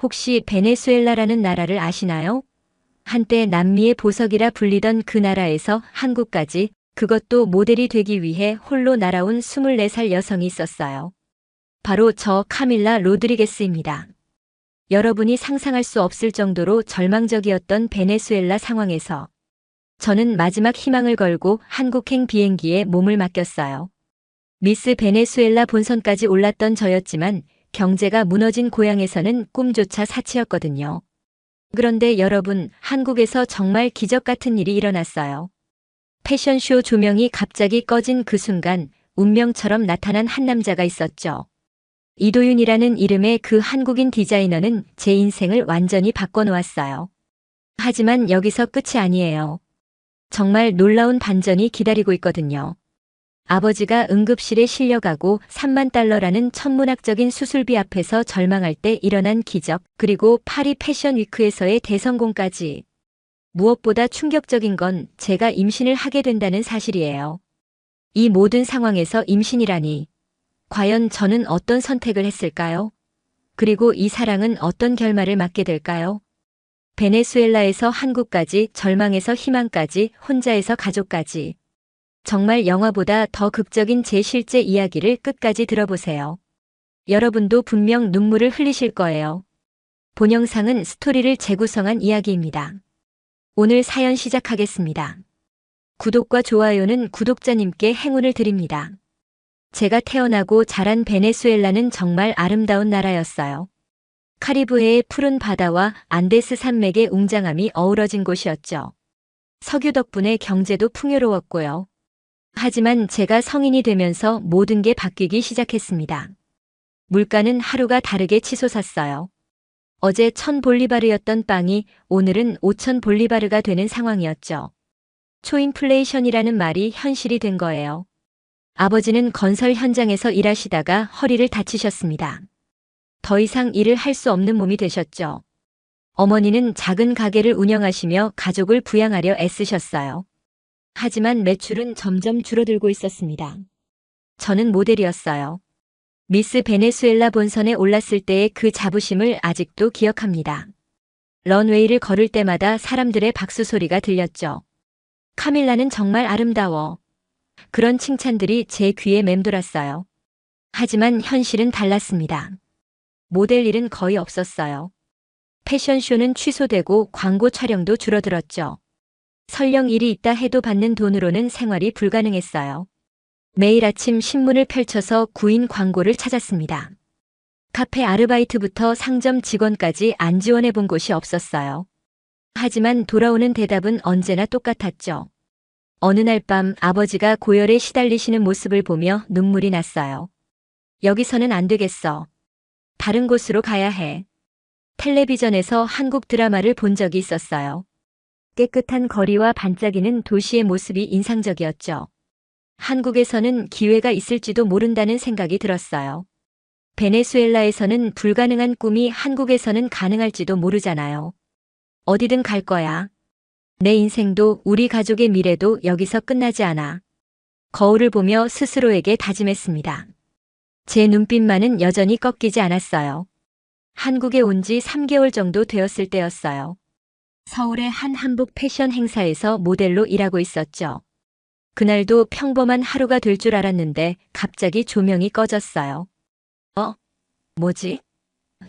혹시 베네수엘라라는 나라를 아시나요? 한때 남미의 보석이라 불리던 그 나라에서 한국까지, 그것도 모델이 되기 위해 홀로 날아온 24살 여성이 있었어요. 바로 저 카밀라 로드리게스입니다. 여러분이 상상할 수 없을 정도로 절망적이었던 베네수엘라 상황에서 저는 마지막 희망을 걸고 한국행 비행기에 몸을 맡겼어요. 미스 베네수엘라 본선까지 올랐던 저였지만 경제가 무너진 고향에서는 꿈조차 사치였거든요. 그런데 여러분, 한국에서 정말 기적 같은 일이 일어났어요. 패션쇼 조명이 갑자기 꺼진 그 순간 운명처럼 나타난 한 남자가 있었죠. 이도윤이라는 이름의 그 한국인 디자이너는 제 인생을 완전히 바꿔놓았어요. 하지만 여기서 끝이 아니에요. 정말 놀라운 반전이 기다리고 있거든요. 아버지가 응급실에 실려가고 3만 달러라는 천문학적인 수술비 앞에서 절망할 때 일어난 기적, 그리고 파리 패션 위크에서의 대성공까지. 무엇보다 충격적인 건 제가 임신을 하게 된다는 사실이에요. 이 모든 상황에서 임신이라니. 과연 저는 어떤 선택을 했을까요? 그리고 이 사랑은 어떤 결말을 맞게 될까요? 베네수엘라에서 한국까지, 절망에서 희망까지, 혼자에서 가족까지. 정말 영화보다 더 극적인 제 실제 이야기를 끝까지 들어보세요. 여러분도 분명 눈물을 흘리실 거예요. 본 영상은 스토리를 재구성한 이야기입니다. 오늘 사연 시작하겠습니다. 구독과 좋아요는 구독자님께 행운을 드립니다. 제가 태어나고 자란 베네수엘라는 정말 아름다운 나라였어요. 카리브해의 푸른 바다와 안데스 산맥의 웅장함이 어우러진 곳이었죠. 석유 덕분에 경제도 풍요로웠고요. 하지만 제가 성인이 되면서 모든 게 바뀌기 시작했습니다. 물가는 하루가 다르게 치솟았어요. 어제 1000볼리바르였던 빵이 오늘은 5000볼리바르가 되는 상황이었죠. 초인플레이션이라는 말이 현실이 된 거예요. 아버지는 건설 현장에서 일하시다가 허리를 다치셨습니다. 더 이상 일을 할 수 없는 몸이 되셨죠. 어머니는 작은 가게를 운영하시며 가족을 부양하려 애쓰셨어요. 하지만 매출은 점점 줄어들고 있었습니다. 저는 모델이었어요. 미스 베네수엘라 본선에 올랐을 때의 그 자부심을 아직도 기억합니다. 런웨이를 걸을 때마다 사람들의 박수 소리가 들렸죠. 카밀라는 정말 아름다워. 그런 칭찬들이 제 귀에 맴돌았어요. 하지만 현실은 달랐습니다. 모델 일은 거의 없었어요. 패션쇼는 취소되고 광고 촬영도 줄어들었죠. 설령 일이 있다 해도 받는 돈으로는 생활이 불가능했어요. 매일 아침 신문을 펼쳐서 구인 광고를 찾았습니다. 카페 아르바이트부터 상점 직원까지 안 지원해 본 곳이 없었어요. 하지만 돌아오는 대답은 언제나 똑같았죠. 어느 날 밤 아버지가 고열에 시달리시는 모습을 보며 눈물이 났어요. 여기서는 안 되겠어. 다른 곳으로 가야 해. 텔레비전에서 한국 드라마를 본 적이 있었어요. 깨끗한 거리와 반짝이는 도시의 모습이 인상적이었죠. 한국에서는 기회가 있을지도 모른다는 생각이 들었어요. 베네수엘라에서는 불가능한 꿈이 한국에서는 가능할지도 모르잖아요. 어디든 갈 거야. 내 인생도 우리 가족의 미래도 여기서 끝나지 않아. 거울을 보며 스스로에게 다짐했습니다. 제 눈빛만은 여전히 꺾이지 않았어요. 한국에 온 지 3개월 정도 되었을 때였어요. 서울의 한 한복 패션 행사에서 모델로 일하고 있었죠. 그날도 평범한 하루가 될 줄 알았는데 갑자기 조명이 꺼졌어요. 뭐지?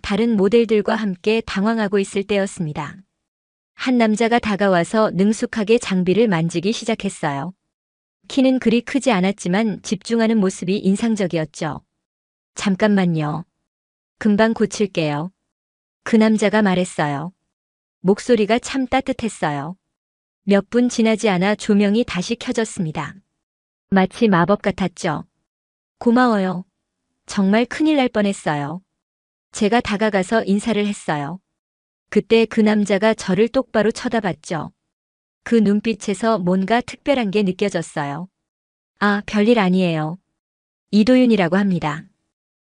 다른 모델들과 함께 당황하고 있을 때였습니다. 한 남자가 다가와서 능숙하게 장비를 만지기 시작했어요. 키는 그리 크지 않았지만 집중하는 모습이 인상적이었죠. 잠깐만요. 금방 고칠게요. 그 남자가 말했어요. 목소리가 참 따뜻했어요. 몇 분 지나지 않아 조명이 다시 켜졌습니다. 마치 마법 같았죠. 고마워요. 정말 큰일 날 뻔했어요. 제가 다가가서 인사를 했어요. 그때 그 남자가 저를 똑바로 쳐다봤죠. 그 눈빛에서 뭔가 특별한 게 느껴졌어요. 아, 별일 아니에요. 이도윤이라고 합니다.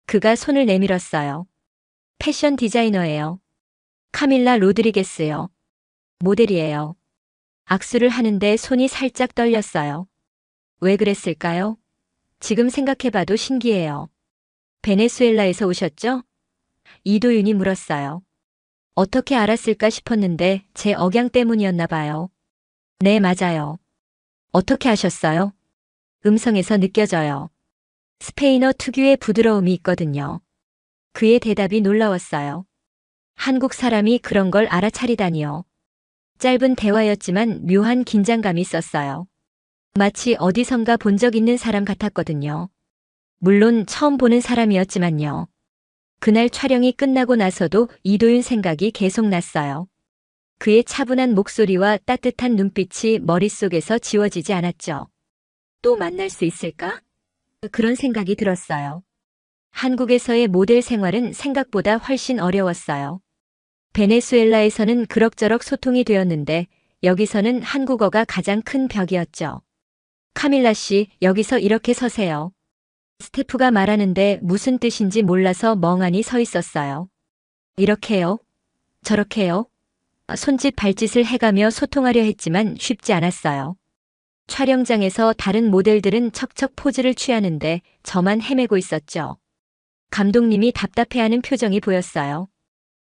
그가 손을 내밀었어요. 패션 디자이너예요. 카밀라 로드리게스요. 모델이에요. 악수를 하는데 손이 살짝 떨렸어요. 왜 그랬을까요? 지금 생각해봐도 신기해요. 베네수엘라에서 오셨죠? 이도윤이 물었어요. 어떻게 알았을까 싶었는데 제 억양 때문이었나 봐요. 네, 맞아요. 어떻게 아셨어요? 음성에서 느껴져요. 스페인어 특유의 부드러움이 있거든요. 그의 대답이 놀라웠어요. 한국 사람이 그런 걸 알아차리다니요. 짧은 대화였지만 묘한 긴장감이 있었어요. 마치 어디선가 본 적 있는 사람 같았거든요. 물론 처음 보는 사람이었지만요. 그날 촬영이 끝나고 나서도 이도윤 생각이 계속 났어요. 그의 차분한 목소리와 따뜻한 눈빛이 머릿속에서 지워지지 않았죠. 또 만날 수 있을까? 그런 생각이 들었어요. 한국에서의 모델 생활은 생각보다 훨씬 어려웠어요. 베네수엘라에서는 그럭저럭 소통이 되었는데 여기서는 한국어가 가장 큰 벽이었죠. 카밀라 씨, 여기서 이렇게 서세요. 스태프가 말하는데 무슨 뜻인지 몰라서 멍하니 서 있었어요. 이렇게요? 저렇게요? 손짓 발짓을 해가며 소통하려 했지만 쉽지 않았어요. 촬영장에서 다른 모델들은 척척 포즈를 취하는데 저만 헤매고 있었죠. 감독님이 답답해하는 표정이 보였어요.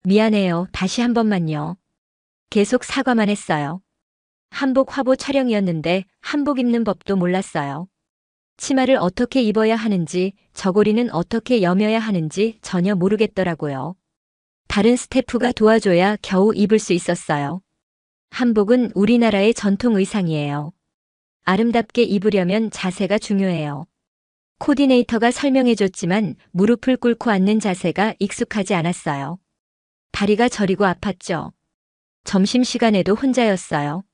미안해요. 다시 한 번만요. 계속 사과만 했어요. 한복 화보 촬영이었는데 한복 입는 법도 몰랐어요. 치마를 어떻게 입어야 하는지, 저고리는 어떻게 여며야 하는지 전혀 모르겠더라고요. 다른 스태프가 도와줘야 겨우 입을 수 있었어요. 한복은 우리나라의 전통 의상이에요. 아름답게 입으려면 자세가 중요해요. 코디네이터가 설명해줬지만 무릎을 꿇고 앉는 자세가 익숙하지 않았어요. 다리가 저리고 아팠죠. 점심시간에도 혼자였어요.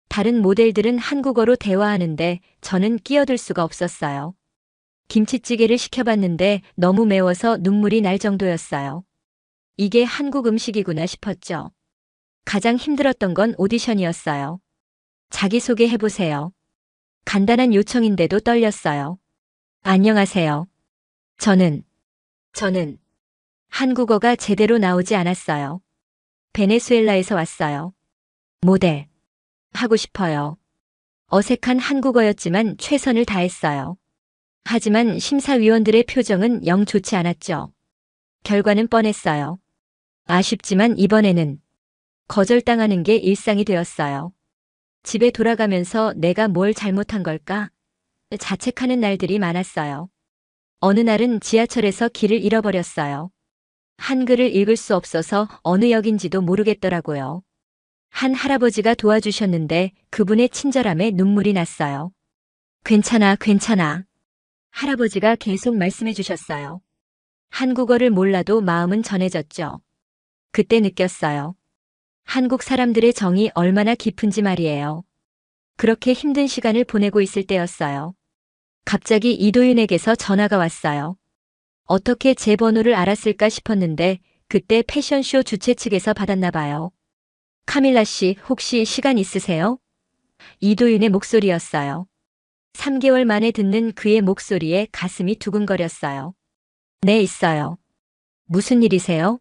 다른 모델들은 한국어로 대화하는데 저는 끼어들 수가 없었어요. 김치찌개를 시켜봤는데 너무 매워서 눈물이 날 정도였어요. 이게 한국 음식이구나 싶었죠. 가장 힘들었던 건 오디션이었어요. 자기소개 해보세요. 간단한 요청인데도 떨렸어요. 안녕하세요. 저는 한국어가 제대로 나오지 않았어요. 베네수엘라에서 왔어요. 모델. 하고 싶어요. 어색한 한국어였지만 최선을 다했어요. 하지만 심사위원들의 표정은 영 좋지 않았죠. 결과는 뻔했어요. 아쉽지만 이번에는 거절당하는 게 일상이 되었어요. 집에 돌아가면서 내가 뭘 잘못한 걸까? 자책하는 날들이 많았어요. 어느 날은 지하철에서 길을 잃어버렸어요. 한글을 읽을 수 없어서 어느 역인지도 모르겠더라고요. 한 할아버지가 도와주셨는데 그분의 친절함에 눈물이 났어요. 괜찮아, 괜찮아. 할아버지가 계속 말씀해 주셨어요. 한국어를 몰라도 마음은 전해졌죠. 그때 느꼈어요. 한국 사람들의 정이 얼마나 깊은지 말이에요. 그렇게 힘든 시간을 보내고 있을 때였어요. 갑자기 이도윤에게서 전화가 왔어요. 어떻게 제 번호를 알았을까 싶었는데 그때 패션쇼 주최 측에서 받았나 봐요. 카밀라 씨, 혹시 시간 있으세요? 이도윤의 목소리였어요. 3개월 만에 듣는 그의 목소리에 가슴이 두근거렸어요. 네, 있어요. 무슨 일이세요?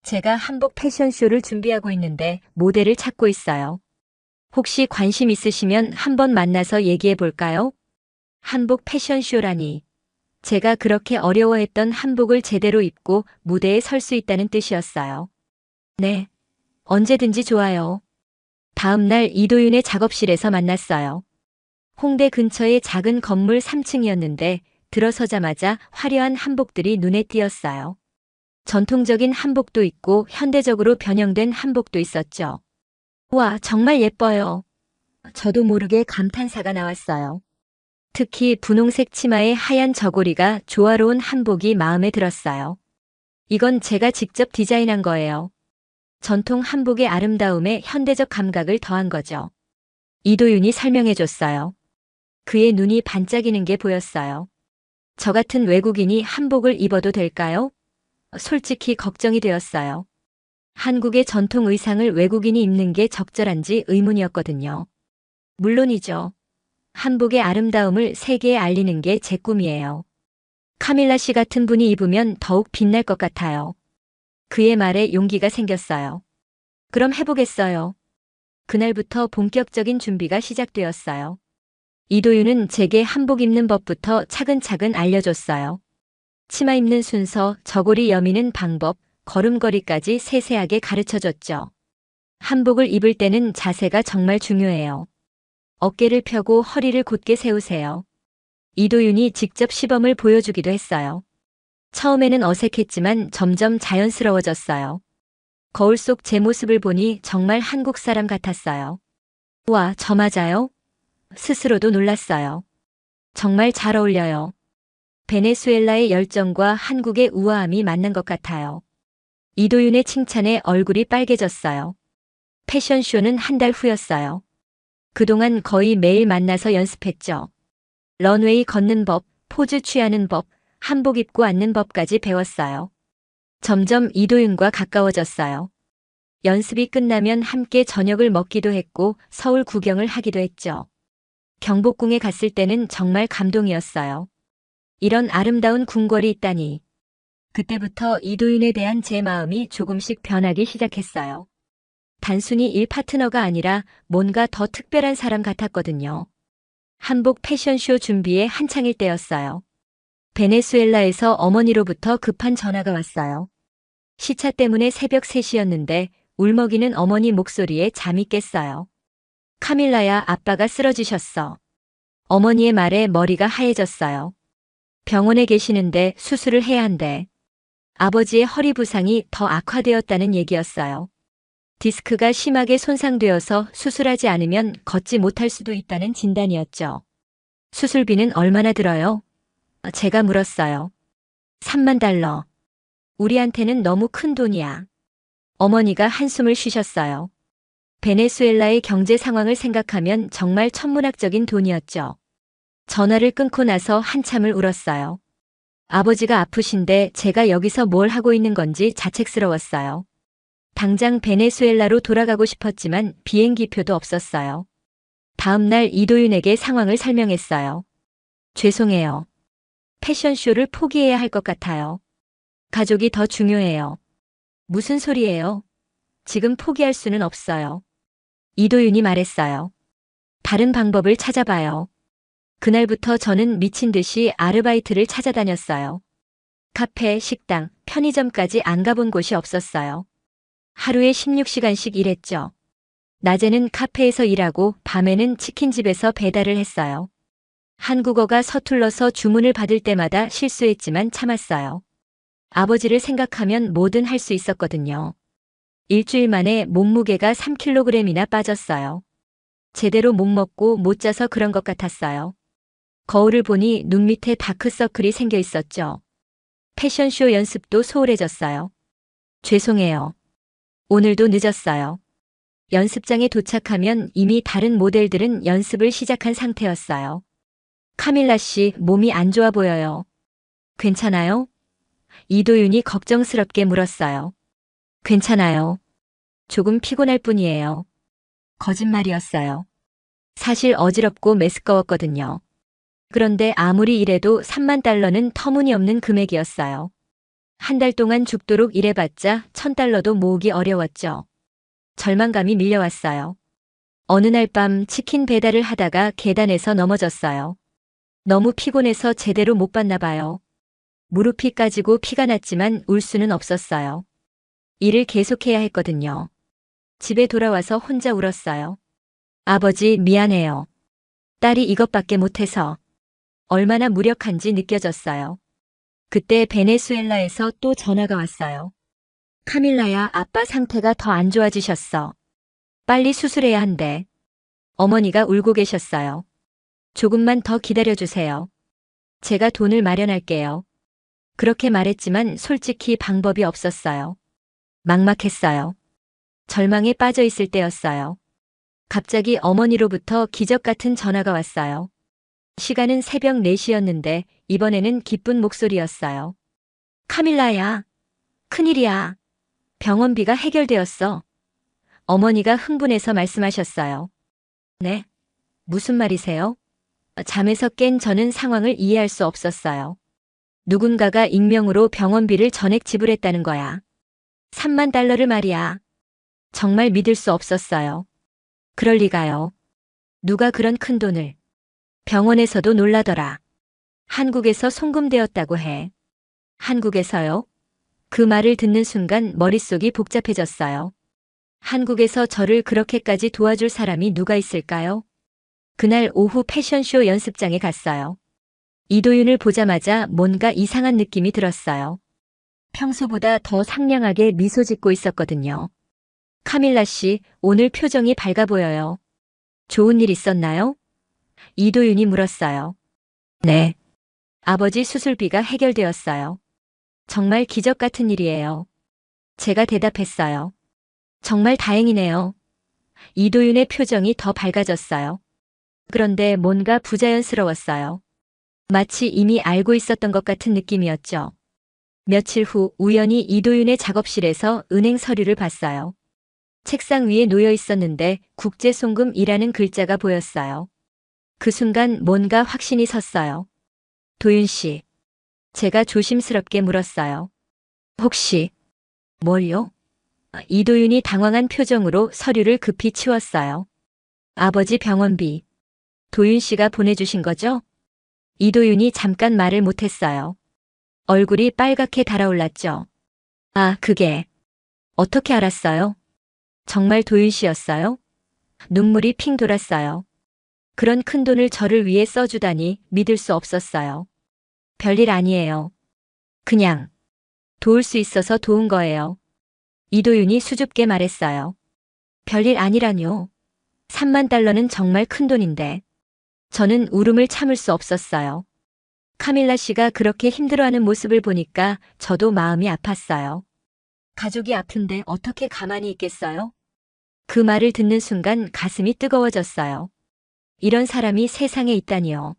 제가 한복 패션쇼를 준비하고 있는데 모델을 찾고 있어요. 혹시 관심 있으시면 한번 만나서 얘기해 볼까요? 한복 패션쇼라니. 제가 그렇게 어려워했던 한복을 제대로 입고 무대에 설 수 있다는 뜻이었어요. 네. 언제든지 좋아요. 다음 날 이도윤의 작업실에서 만났어요. 홍대 근처의 작은 건물 3층이었는데 들어서자마자 화려한 한복들이 눈에 띄었어요. 전통적인 한복도 있고 현대적으로 변형된 한복도 있었죠. 와, 정말 예뻐요. 저도 모르게 감탄사가 나왔어요. 특히 분홍색 치마에 하얀 저고리가 조화로운 한복이 마음에 들었어요. 이건 제가 직접 디자인한 거예요. 전통 한복의 아름다움에 현대적 감각을 더한 거죠. 이도윤이 설명해줬어요. 그의 눈이 반짝이는 게 보였어요. 저 같은 외국인이 한복을 입어도 될까요? 솔직히 걱정이 되었어요. 한국의 전통 의상을 외국인이 입는 게 적절한지 의문이었거든요. 물론이죠. 한복의 아름다움을 세계에 알리는 게 제 꿈이에요. 카밀라 씨 같은 분이 입으면 더욱 빛날 것 같아요. 그의 말에 용기가 생겼어요. 그럼 해보겠어요. 그날부터 본격적인 준비가 시작되었어요. 이도윤은 제게 한복 입는 법부터 차근차근 알려줬어요. 치마 입는 순서, 저고리 여미는 방법, 걸음걸이까지 세세하게 가르쳐줬죠. 한복을 입을 때는 자세가 정말 중요해요. 어깨를 펴고 허리를 곧게 세우세요. 이도윤이 직접 시범을 보여주기도 했어요. 처음에는 어색했지만 점점 자연스러워졌어요. 거울 속 제 모습을 보니 정말 한국 사람 같았어요. 와, 저 맞아요? 스스로도 놀랐어요. 정말 잘 어울려요. 베네수엘라의 열정과 한국의 우아함이 만난 것 같아요. 이도윤의 칭찬에 얼굴이 빨개졌어요. 패션쇼는 한 달 후였어요. 그동안 거의 매일 만나서 연습했죠. 런웨이 걷는 법, 포즈 취하는 법, 한복 입고 앉는 법까지 배웠어요. 점점 이도윤과 가까워졌어요. 연습이 끝나면 함께 저녁을 먹기도 했고 서울 구경을 하기도 했죠. 경복궁에 갔을 때는 정말 감동이었어요. 이런 아름다운 궁궐이 있다니. 그때부터 이도윤에 대한 제 마음이 조금씩 변하기 시작했어요. 단순히 일 파트너가 아니라 뭔가 더 특별한 사람 같았거든요. 한복 패션쇼 준비에 한창일 때였어요. 베네수엘라에서 어머니로부터 급한 전화가 왔어요. 시차 때문에 새벽 3시였는데 울먹이는 어머니 목소리에 잠이 깼어요. 카밀라야, 아빠가 쓰러지셨어. 어머니의 말에 머리가 하얘졌어요. 병원에 계시는데 수술을 해야 한대. 아버지의 허리 부상이 더 악화되었다는 얘기였어요. 디스크가 심하게 손상되어서 수술하지 않으면 걷지 못할 수도 있다는 진단이었죠. 수술비는 얼마나 들어요? 제가 물었어요. 3만 달러. 우리한테는 너무 큰 돈이야. 어머니가 한숨을 쉬셨어요. 베네수엘라의 경제 상황을 생각하면 정말 천문학적인 돈이었죠. 전화를 끊고 나서 한참을 울었어요. 아버지가 아프신데 제가 여기서 뭘 하고 있는 건지 자책스러웠어요. 당장 베네수엘라로 돌아가고 싶었지만 비행기표도 없었어요. 다음 날 이도윤에게 상황을 설명했어요. 죄송해요. 패션쇼를 포기해야 할 것 같아요. 가족이 더 중요해요. 무슨 소리예요? 지금 포기할 수는 없어요. 이도윤이 말했어요. 다른 방법을 찾아봐요. 그날부터 저는 미친 듯이 아르바이트를 찾아다녔어요. 카페, 식당, 편의점까지 안 가본 곳이 없었어요. 하루에 16시간씩 일했죠. 낮에는 카페에서 일하고 밤에는 치킨집에서 배달을 했어요. 한국어가 서툴러서 주문을 받을 때마다 실수했지만 참았어요. 아버지를 생각하면 뭐든 할 수 있었거든요. 일주일 만에 몸무게가 3kg이나 빠졌어요. 제대로 못 먹고 못 자서 그런 것 같았어요. 거울을 보니 눈 밑에 다크서클이 생겨 있었죠. 패션쇼 연습도 소홀해졌어요. 죄송해요. 오늘도 늦었어요. 연습장에 도착하면 이미 다른 모델들은 연습을 시작한 상태였어요. 카밀라 씨, 몸이 안 좋아 보여요. 괜찮아요? 이도윤이 걱정스럽게 물었어요. 괜찮아요. 조금 피곤할 뿐이에요. 거짓말이었어요. 사실 어지럽고 메스꺼웠거든요. 그런데 아무리 일해도 3만 달러는 터무니없는 금액이었어요. 한 달 동안 죽도록 일해봤자 1,000달러도 모으기 어려웠죠. 절망감이 밀려왔어요. 어느 날 밤 치킨 배달을 하다가 계단에서 넘어졌어요. 너무 피곤해서 제대로 못 봤나 봐요. 무릎이 까지고 피가 났지만 울 수는 없었어요. 일을 계속해야 했거든요. 집에 돌아와서 혼자 울었어요. 아버지, 미안해요. 딸이 이것밖에 못해서. 얼마나 무력한지 느껴졌어요. 그때 베네수엘라에서 또 전화가 왔어요. 카밀라야, 아빠 상태가 더 안 좋아지셨어. 빨리 수술해야 한대. 어머니가 울고 계셨어요. 조금만 더 기다려주세요. 제가 돈을 마련할게요. 그렇게 말했지만 솔직히 방법이 없었어요. 막막했어요. 절망에 빠져 있을 때였어요. 갑자기 어머니로부터 기적 같은 전화가 왔어요. 시간은 새벽 4시였는데 이번에는 기쁜 목소리였어요. 카밀라야, 큰일이야. 병원비가 해결되었어. 어머니가 흥분해서 말씀하셨어요. 네? 무슨 말이세요? 잠에서 깬 저는 상황을 이해할 수 없었어요. 누군가가 익명으로 병원비를 전액 지불했다는 거야. 3만 달러를 말이야. 정말 믿을 수 없었어요. 그럴 리가요. 누가 그런 큰 돈을. 병원에서도 놀라더라. 한국에서 송금되었다고 해. 한국에서요? 그 말을 듣는 순간 머릿속이 복잡해졌어요. 한국에서 저를 그렇게까지 도와줄 사람이 누가 있을까요? 그날 오후 패션쇼 연습장에 갔어요. 이도윤을 보자마자 뭔가 이상한 느낌이 들었어요. 평소보다 더 상냥하게 미소 짓고 있었거든요. 카밀라 씨, 오늘 표정이 밝아 보여요. 좋은 일 있었나요? 이도윤이 물었어요. 네. 아버지 수술비가 해결되었어요. 정말 기적 같은 일이에요. 제가 대답했어요. 정말 다행이네요. 이도윤의 표정이 더 밝아졌어요. 그런데 뭔가 부자연스러웠어요. 마치 이미 알고 있었던 것 같은 느낌이었죠. 며칠 후 우연히 이도윤의 작업실에서 은행 서류를 봤어요. 책상 위에 놓여 있었는데 국제송금이라는 글자가 보였어요. 그 순간 뭔가 확신이 섰어요. 도윤 씨. 제가 조심스럽게 물었어요. 혹시 뭘요? 이도윤이 당황한 표정으로 서류를 급히 치웠어요. 아버지 병원비. 도윤 씨가 보내주신 거죠? 이도윤이 잠깐 말을 못했어요. 얼굴이 빨갛게 달아올랐죠. 아, 그게. 어떻게 알았어요? 정말 도윤 씨였어요? 눈물이 핑 돌았어요. 그런 큰 돈을 저를 위해 써주다니 믿을 수 없었어요. 별일 아니에요. 그냥 도울 수 있어서 도운 거예요. 이도윤이 수줍게 말했어요. 별일 아니라뇨. 3만 달러는 정말 큰 돈인데. 저는 울음을 참을 수 없었어요. 카밀라 씨가 그렇게 힘들어하는 모습을 보니까 저도 마음이 아팠어요. 가족이 아픈데 어떻게 가만히 있겠어요? 그 말을 듣는 순간 가슴이 뜨거워졌어요. 이런 사람이 세상에 있다니요.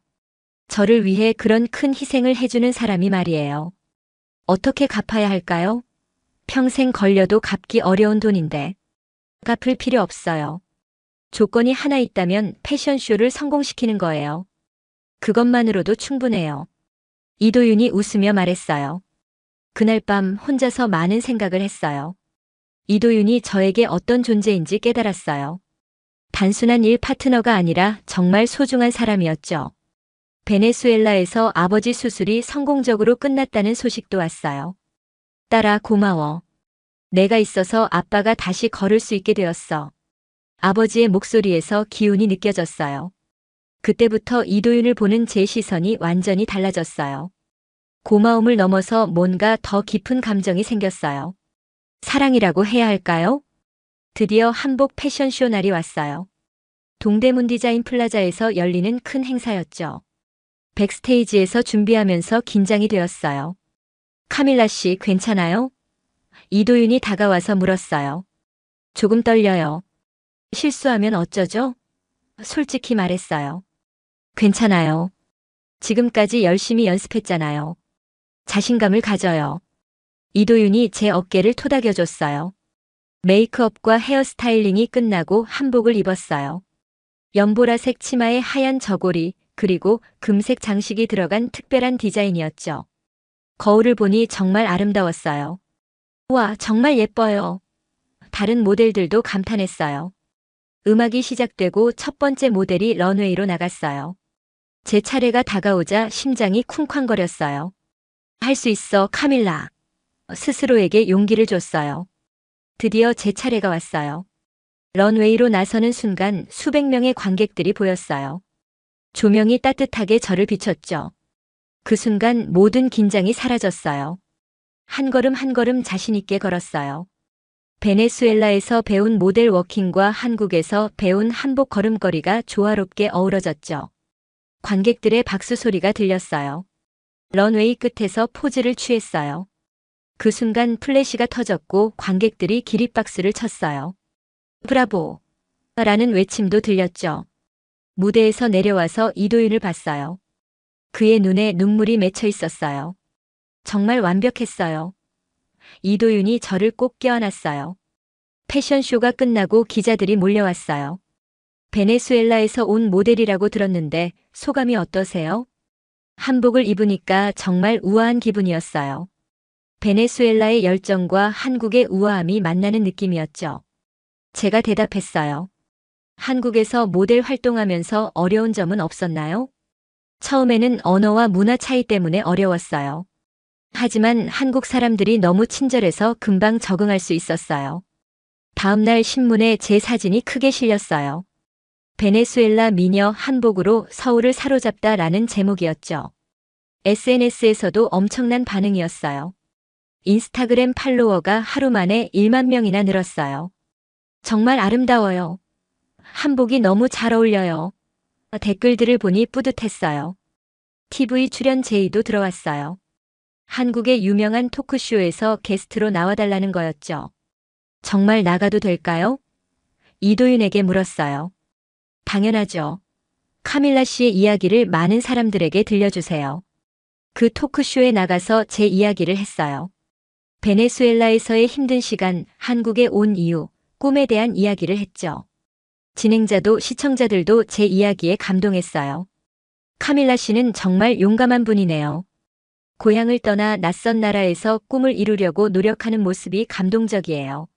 저를 위해 그런 큰 희생을 해주는 사람이 말이에요. 어떻게 갚아야 할까요? 평생 걸려도 갚기 어려운 돈인데. 갚을 필요 없어요. 조건이 하나 있다면 패션쇼를 성공시키는 거예요. 그것만으로도 충분해요. 이도윤이 웃으며 말했어요. 그날 밤 혼자서 많은 생각을 했어요. 이도윤이 저에게 어떤 존재인지 깨달았어요. 단순한 일 파트너가 아니라 정말 소중한 사람이었죠. 베네수엘라에서 아버지 수술이 성공적으로 끝났다는 소식도 왔어요. 딸아, 고마워. 내가 있어서 아빠가 다시 걸을 수 있게 되었어. 아버지의 목소리에서 기운이 느껴졌어요. 그때부터 이도윤을 보는 제 시선이 완전히 달라졌어요. 고마움을 넘어서 뭔가 더 깊은 감정이 생겼어요. 사랑이라고 해야 할까요? 드디어 한복 패션쇼 날이 왔어요. 동대문 디자인 플라자에서 열리는 큰 행사였죠. 백스테이지에서 준비하면서 긴장이 되었어요. 카밀라 씨, 괜찮아요? 이도윤이 다가와서 물었어요. 조금 떨려요. 실수하면 어쩌죠? 솔직히 말했어요. 괜찮아요. 지금까지 열심히 연습했잖아요. 자신감을 가져요. 이도윤이 제 어깨를 토닥여줬어요. 메이크업과 헤어스타일링이 끝나고 한복을 입었어요. 연보라색 치마에 하얀 저고리, 그리고 금색 장식이 들어간 특별한 디자인이었죠. 거울을 보니 정말 아름다웠어요. 와, 정말 예뻐요. 다른 모델들도 감탄했어요. 음악이 시작되고 첫 번째 모델이 런웨이로 나갔어요. 제 차례가 다가오자 심장이 쿵쾅거렸어요. 할 수 있어, 카밀라. 스스로에게 용기를 줬어요. 드디어 제 차례가 왔어요. 런웨이로 나서는 순간 수백 명의 관객들이 보였어요. 조명이 따뜻하게 저를 비췄죠. 그 순간 모든 긴장이 사라졌어요. 한 걸음 한 걸음 자신 있게 걸었어요. 베네수엘라에서 배운 모델 워킹과 한국에서 배운 한복 걸음걸이가 조화롭게 어우러졌죠. 관객들의 박수 소리가 들렸어요. 런웨이 끝에서 포즈를 취했어요. 그 순간 플래시가 터졌고 관객들이 기립박수를 쳤어요. 브라보! 라는 외침도 들렸죠. 무대에서 내려와서 이도윤을 봤어요. 그의 눈에 눈물이 맺혀 있었어요. 정말 완벽했어요. 이도윤이 저를 꼭 껴안았어요. 패션쇼가 끝나고 기자들이 몰려왔어요. 베네수엘라에서 온 모델이라고 들었는데 소감이 어떠세요? 한복을 입으니까 정말 우아한 기분이었어요. 베네수엘라의 열정과 한국의 우아함이 만나는 느낌이었죠. 제가 대답했어요. 한국에서 모델 활동하면서 어려운 점은 없었나요? 처음에는 언어와 문화 차이 때문에 어려웠어요. 하지만 한국 사람들이 너무 친절해서 금방 적응할 수 있었어요. 다음 날 신문에 제 사진이 크게 실렸어요. 베네수엘라 미녀 한복으로 서울을 사로잡다라는 제목이었죠. SNS에서도 엄청난 반응이었어요. 인스타그램 팔로워가 하루 만에 1만 명이나 늘었어요. 정말 아름다워요. 한복이 너무 잘 어울려요. 댓글들을 보니 뿌듯했어요. TV 출연 제의도 들어왔어요. 한국의 유명한 토크쇼에서 게스트로 나와달라는 거였죠. 정말 나가도 될까요? 이도윤에게 물었어요. 당연하죠. 카밀라 씨의 이야기를 많은 사람들에게 들려주세요. 그 토크쇼에 나가서 제 이야기를 했어요. 베네수엘라에서의 힘든 시간, 한국에 온 이유, 꿈에 대한 이야기를 했죠. 진행자도 시청자들도 제 이야기에 감동했어요. 카밀라 씨는 정말 용감한 분이네요. 고향을 떠나 낯선 나라에서 꿈을 이루려고 노력하는 모습이 감동적이에요.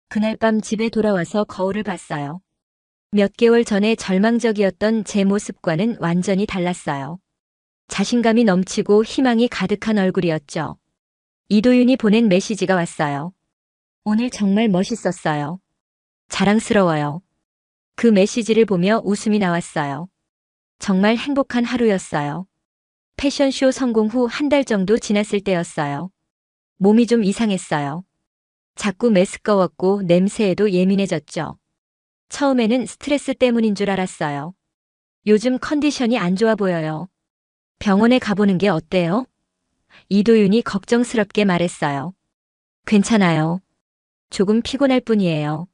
그날 밤 집에 돌아와서 거울을 봤어요. 몇 개월 전에 절망적이었던 제 모습과는 완전히 달랐어요. 자신감이 넘치고 희망이 가득한 얼굴이었죠. 이도윤이 보낸 메시지가 왔어요. 오늘 정말 멋있었어요. 자랑스러워요. 그 메시지를 보며 웃음이 나왔어요. 정말 행복한 하루였어요. 패션쇼 성공 후 한 달 정도 지났을 때였어요. 몸이 좀 이상했어요. 자꾸 메스꺼웠고 냄새에도 예민해졌죠. 처음에는 스트레스 때문인 줄 알았어요. 요즘 컨디션이 안 좋아 보여요. 병원에 가보는 게 어때요? 이도윤이 걱정스럽게 말했어요. 괜찮아요. 조금 피곤할 뿐이에요.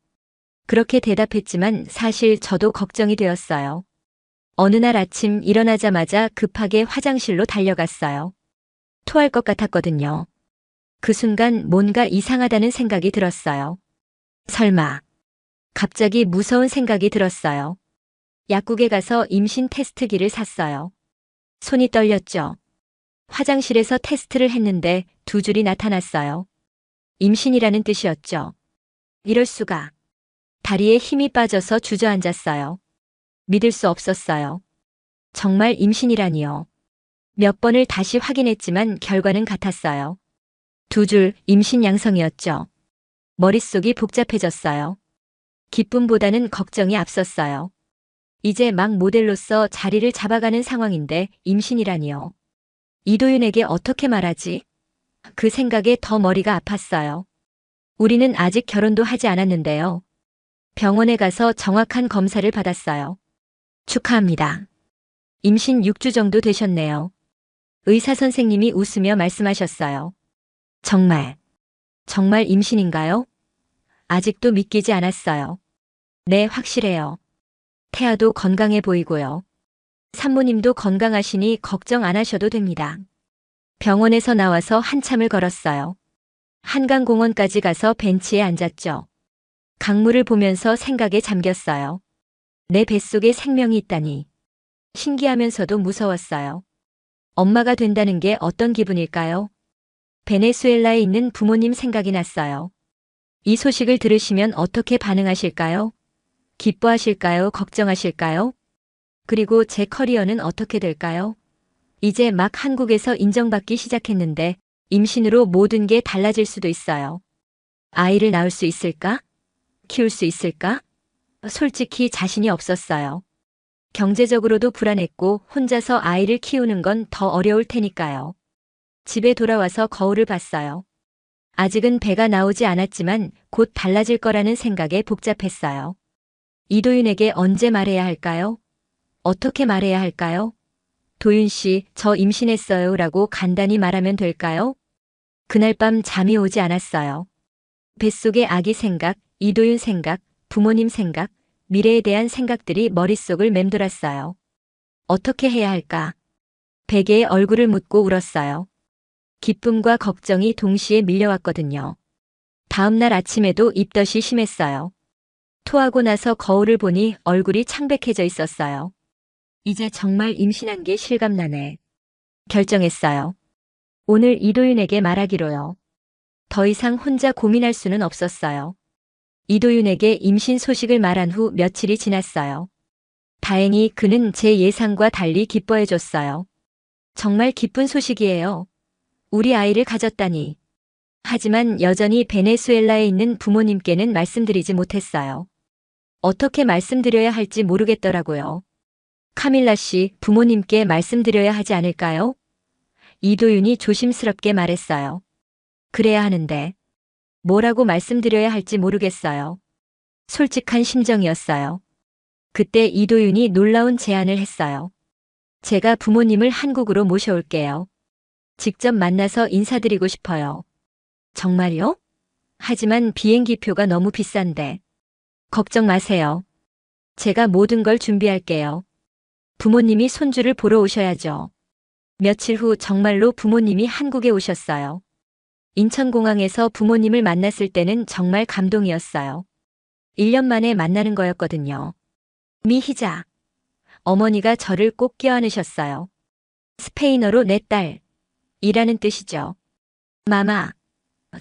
그렇게 대답했지만 사실 저도 걱정이 되었어요. 어느 날 아침 일어나자마자 급하게 화장실로 달려갔어요. 토할 것 같았거든요. 그 순간 뭔가 이상하다는 생각이 들었어요. 설마. 갑자기 무서운 생각이 들었어요. 약국에 가서 임신 테스트기를 샀어요. 손이 떨렸죠. 화장실에서 테스트를 했는데 두 줄이 나타났어요. 임신이라는 뜻이었죠. 이럴 수가. 다리에 힘이 빠져서 주저앉았어요. 믿을 수 없었어요. 정말 임신이라니요. 몇 번을 다시 확인했지만 결과는 같았어요. 두 줄 임신 양성이었죠. 머릿속이 복잡해졌어요. 기쁨보다는 걱정이 앞섰어요. 이제 막 모델로서 자리를 잡아가는 상황인데 임신이라니요. 이도윤에게 어떻게 말하지? 그 생각에 더 머리가 아팠어요. 우리는 아직 결혼도 하지 않았는데요. 병원에 가서 정확한 검사를 받았어요. 축하합니다. 임신 6주 정도 되셨네요. 의사 선생님이 웃으며 말씀하셨어요. 정말 임신인가요? 아직도 믿기지 않았어요. 네, 확실해요. 태아도 건강해 보이고요. 산모님도 건강하시니 걱정 안 하셔도 됩니다. 병원에서 나와서 한참을 걸었어요. 한강공원까지 가서 벤치에 앉았죠. 강물을 보면서 생각에 잠겼어요. 내 뱃속에 생명이 있다니. 신기하면서도 무서웠어요. 엄마가 된다는 게 어떤 기분일까요? 베네수엘라에 있는 부모님 생각이 났어요. 이 소식을 들으시면 어떻게 반응하실까요? 기뻐하실까요? 걱정하실까요? 그리고 제 커리어는 어떻게 될까요? 이제 막 한국에서 인정받기 시작했는데 임신으로 모든 게 달라질 수도 있어요. 아이를 낳을 수 있을까? 키울 수 있을까? 솔직히 자신이 없었어요. 경제적으로도 불안했고 혼자서 아이를 키우는 건 더 어려울 테니까요. 집에 돌아와서 거울을 봤어요. 아직은 배가 나오지 않았지만 곧 달라질 거라는 생각에 복잡했어요. 이도윤에게 언제 말해야 할까요? 어떻게 말해야 할까요? 도윤 씨, 저 임신했어요 라고 간단히 말하면 될까요? 그날 밤 잠이 오지 않았어요. 뱃속의 아기 생각, 이도윤 생각, 부모님 생각, 미래에 대한 생각들이 머릿속을 맴돌았어요. 어떻게 해야 할까? 베개에 얼굴을 묻고 울었어요. 기쁨과 걱정이 동시에 밀려왔거든요. 다음 날 아침에도 입덧이 심했어요. 토하고 나서 거울을 보니 얼굴이 창백해져 있었어요. 이제 정말 임신한 게 실감나네. 결정했어요. 오늘 이도윤에게 말하기로요. 더 이상 혼자 고민할 수는 없었어요. 이도윤에게 임신 소식을 말한 후 며칠이 지났어요. 다행히 그는 제 예상과 달리 기뻐해줬어요. 정말 기쁜 소식이에요. 우리 아이를 가졌다니. 하지만 여전히 베네수엘라에 있는 부모님께는 말씀드리지 못했어요. 어떻게 말씀드려야 할지 모르겠더라고요. 카밀라 씨, 부모님께 말씀드려야 하지 않을까요? 이도윤이 조심스럽게 말했어요. 그래야 하는데. 뭐라고 말씀드려야 할지 모르겠어요. 솔직한 심정이었어요. 그때 이도윤이 놀라운 제안을 했어요. 제가 부모님을 한국으로 모셔올게요. 직접 만나서 인사드리고 싶어요. 정말요? 하지만 비행기표가 너무 비싼데. 걱정 마세요. 제가 모든 걸 준비할게요. 부모님이 손주를 보러 오셔야죠. 며칠 후 정말로 부모님이 한국에 오셨어요. 인천공항에서 부모님을 만났을 때는 정말 감동이었어요. 1년 만에 만나는 거였거든요. 미희자. 어머니가 저를 꼭 껴안으셨어요. 스페인어로 내 딸. 이라는 뜻이죠. 마마.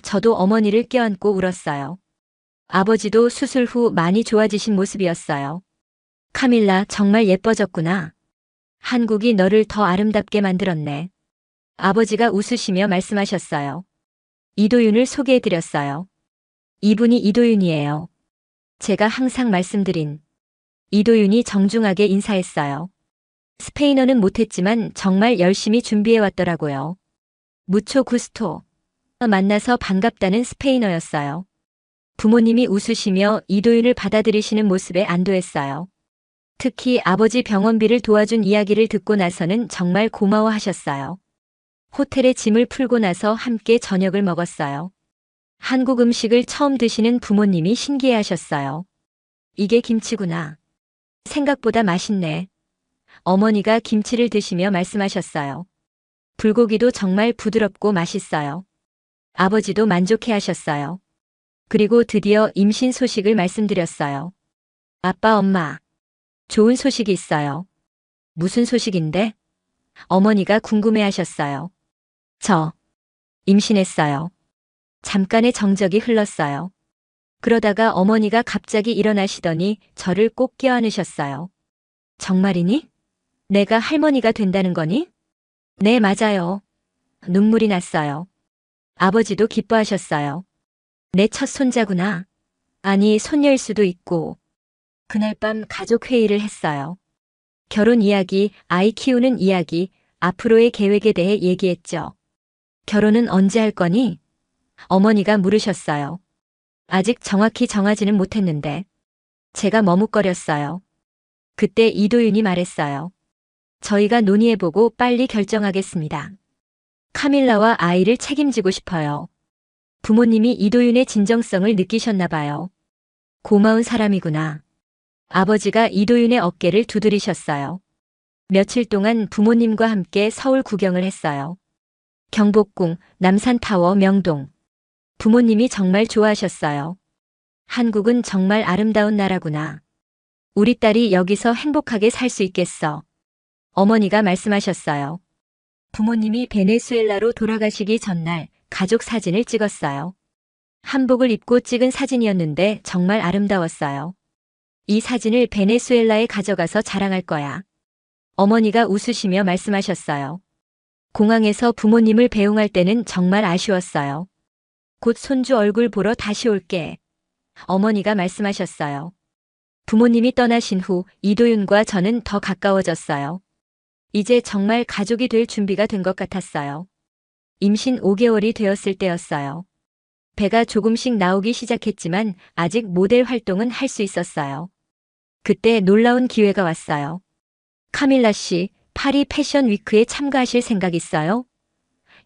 저도 어머니를 껴안고 울었어요. 아버지도 수술 후 많이 좋아지신 모습이었어요. 카밀라, 정말 예뻐졌구나. 한국이 너를 더 아름답게 만들었네. 아버지가 웃으시며 말씀하셨어요. 이도윤을 소개해드렸어요. 이분이 이도윤이에요. 제가 항상 말씀드린. 이도윤이 정중하게 인사했어요. 스페인어는 못했지만 정말 열심히 준비해왔더라고요. 무초 구스토. 만나서 반갑다는 스페인어였어요. 부모님이 웃으시며 이도윤을 받아들이시는 모습에 안도했어요. 특히 아버지 병원비를 도와준 이야기를 듣고 나서는 정말 고마워하셨어요. 호텔에 짐을 풀고 나서 함께 저녁을 먹었어요. 한국 음식을 처음 드시는 부모님이 신기해하셨어요. 이게 김치구나. 생각보다 맛있네. 어머니가 김치를 드시며 말씀하셨어요. 불고기도 정말 부드럽고 맛있어요. 아버지도 만족해하셨어요. 그리고 드디어 임신 소식을 말씀드렸어요. 아빠, 엄마. 좋은 소식이 있어요. 무슨 소식인데? 어머니가 궁금해하셨어요. 저 임신했어요. 잠깐의 정적이 흘렀어요. 그러다가 어머니가 갑자기 일어나시더니 저를 꼭 껴안으셨어요. 정말이니? 내가 할머니가 된다는 거니? 네, 맞아요. 눈물이 났어요. 아버지도 기뻐하셨어요. 내 첫 손자구나. 아니, 손녀일 수도 있고. 그날 밤 가족 회의를 했어요. 결혼 이야기, 아이 키우는 이야기, 앞으로의 계획에 대해 얘기했죠. 결혼은 언제 할 거니? 어머니가 물으셨어요. 아직 정확히 정하지는 못했는데. 제가 머뭇거렸어요. 그때 이도윤이 말했어요. 저희가 논의해보고 빨리 결정하겠습니다. 카밀라와 아이를 책임지고 싶어요. 부모님이 이도윤의 진정성을 느끼셨나 봐요. 고마운 사람이구나. 아버지가 이도윤의 어깨를 두드리셨어요. 며칠 동안 부모님과 함께 서울 구경을 했어요. 경복궁, 남산타워, 명동. 부모님이 정말 좋아하셨어요. 한국은 정말 아름다운 나라구나. 우리 딸이 여기서 행복하게 살 수 있겠어. 어머니가 말씀하셨어요. 부모님이 베네수엘라로 돌아가시기 전날 가족 사진을 찍었어요. 한복을 입고 찍은 사진이었는데 정말 아름다웠어요. 이 사진을 베네수엘라에 가져가서 자랑할 거야. 어머니가 웃으시며 말씀하셨어요. 공항에서 부모님을 배웅할 때는 정말 아쉬웠어요. 곧 손주 얼굴 보러 다시 올게. 어머니가 말씀하셨어요. 부모님이 떠나신 후 이도윤과 저는 더 가까워졌어요. 이제 정말 가족이 될 준비가 된 것 같았어요. 임신 5개월이 되었을 때였어요. 배가 조금씩 나오기 시작했지만 아직 모델 활동은 할 수 있었어요. 그때 놀라운 기회가 왔어요. 카밀라 씨, 파리 패션 위크에 참가하실 생각 있어요?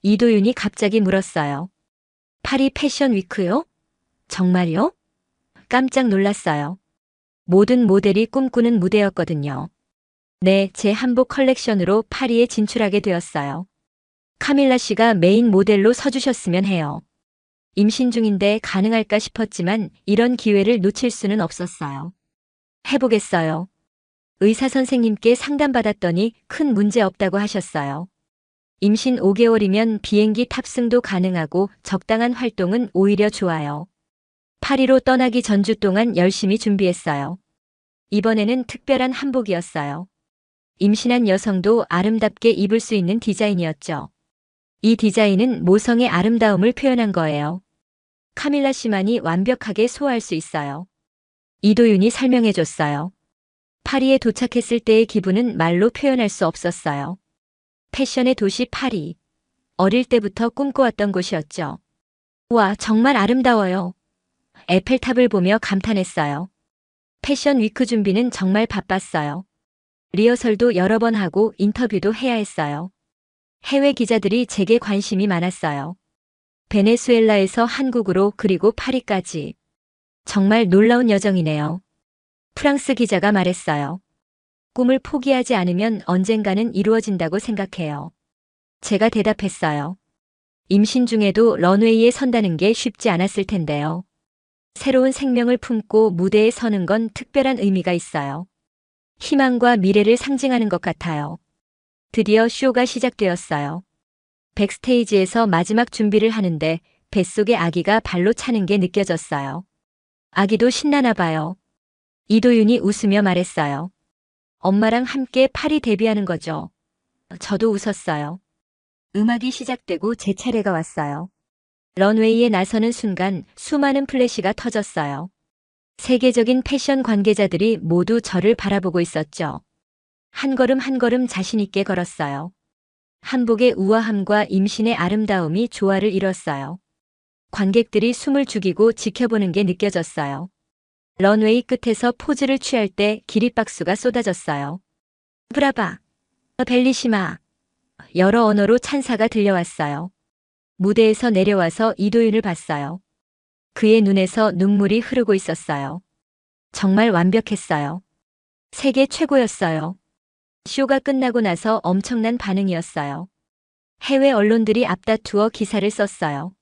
이도윤이 갑자기 물었어요. 파리 패션 위크요? 정말요? 깜짝 놀랐어요. 모든 모델이 꿈꾸는 무대였거든요. 네, 제 한복 컬렉션으로 파리에 진출하게 되었어요. 카밀라 씨가 메인 모델로 서주셨으면 해요. 임신 중인데 가능할까 싶었지만 이런 기회를 놓칠 수는 없었어요. 해보겠어요. 의사 선생님께 상담받았더니 큰 문제 없다고 하셨어요. 임신 5개월이면 비행기 탑승도 가능하고 적당한 활동은 오히려 좋아요. 파리로 떠나기 전주 동안 열심히 준비했어요. 이번에는 특별한 한복이었어요. 임신한 여성도 아름답게 입을 수 있는 디자인이었죠. 이 디자인은 모성의 아름다움을 표현한 거예요. 카밀라 씨만이 완벽하게 소화할 수 있어요. 이도윤이 설명해 줬어요. 파리에 도착했을 때의 기분은 말로 표현할 수 없었어요. 패션의 도시 파리. 어릴 때부터 꿈꿔왔던 곳이었죠. 와, 정말 아름다워요. 에펠탑을 보며 감탄했어요. 패션 위크 준비는 정말 바빴어요. 리허설도 여러 번 하고 인터뷰도 해야 했어요. 해외 기자들이 제게 관심이 많았어요. 베네수엘라에서 한국으로 그리고 파리까지. 정말 놀라운 여정이네요. 프랑스 기자가 말했어요. 꿈을 포기하지 않으면 언젠가는 이루어진다고 생각해요. 제가 대답했어요. 임신 중에도 런웨이에 선다는 게 쉽지 않았을 텐데요. 새로운 생명을 품고 무대에 서는 건 특별한 의미가 있어요. 희망과 미래를 상징하는 것 같아요. 드디어 쇼가 시작되었어요. 백스테이지에서 마지막 준비를 하는데 뱃속의 아기가 발로 차는 게 느껴졌어요. 아기도 신나나 봐요. 이도윤이 웃으며 말했어요. 엄마랑 함께 파리 데뷔하는 거죠. 저도 웃었어요. 음악이 시작되고 제 차례가 왔어요. 런웨이에 나서는 순간 수많은 플래시가 터졌어요. 세계적인 패션 관계자들이 모두 저를 바라보고 있었죠. 한 걸음 한 걸음 자신 있게 걸었어요. 한복의 우아함과 임신의 아름다움이 조화를 이뤘어요. 관객들이 숨을 죽이고 지켜보는 게 느껴졌어요. 런웨이 끝에서 포즈를 취할 때 기립박수가 쏟아졌어요. 브라바, 벨리시마. 여러 언어로 찬사가 들려왔어요. 무대에서 내려와서 이도윤을 봤어요. 그의 눈에서 눈물이 흐르고 있었어요. 정말 완벽했어요. 세계 최고였어요. 쇼가 끝나고 나서 엄청난 반응이었어요. 해외 언론들이 앞다투어 기사를 썼어요.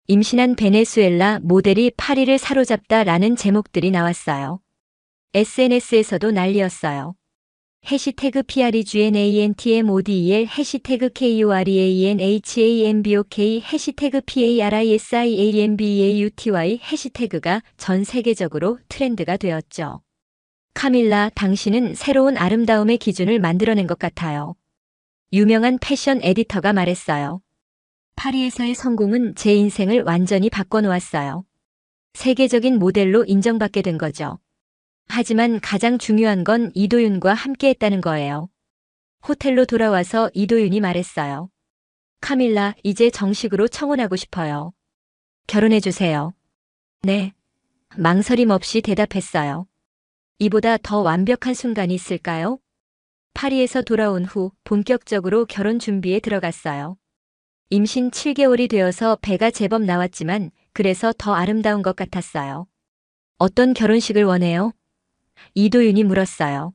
임신한 베네수엘라 모델이 파리를 사로잡다라는 제목들이 나왔어요. SNS에서도 난리였어요. 해시태그 PREGNANTMODEL 해시태그 KOREANHAMBOK 해시태그 PARISIAMBAUTY 해시태그가 전 세계적으로 트렌드가 되었죠. 카밀라, 당신은 새로운 아름다움의 기준을 만들어낸 것 같아요. 유명한 패션 에디터가 말했어요. 파리에서의 성공은 제 인생을 완전히 바꿔놓았어요. 세계적인 모델로 인정받게 된 거죠. 하지만 가장 중요한 건 이도윤과 함께 했다는 거예요. 호텔로 돌아와서 이도윤이 말했어요. 카밀라, 이제 정식으로 청혼하고 싶어요. 결혼해주세요. 네. 망설임 없이 대답했어요. 이보다 더 완벽한 순간이 있을까요? 파리에서 돌아온 후 본격적으로 결혼 준비에 들어갔어요. 임신 7개월이 되어서 배가 제법 나왔지만 그래서 더 아름다운 것 같았어요. 어떤 결혼식을 원해요? 이도윤이 물었어요.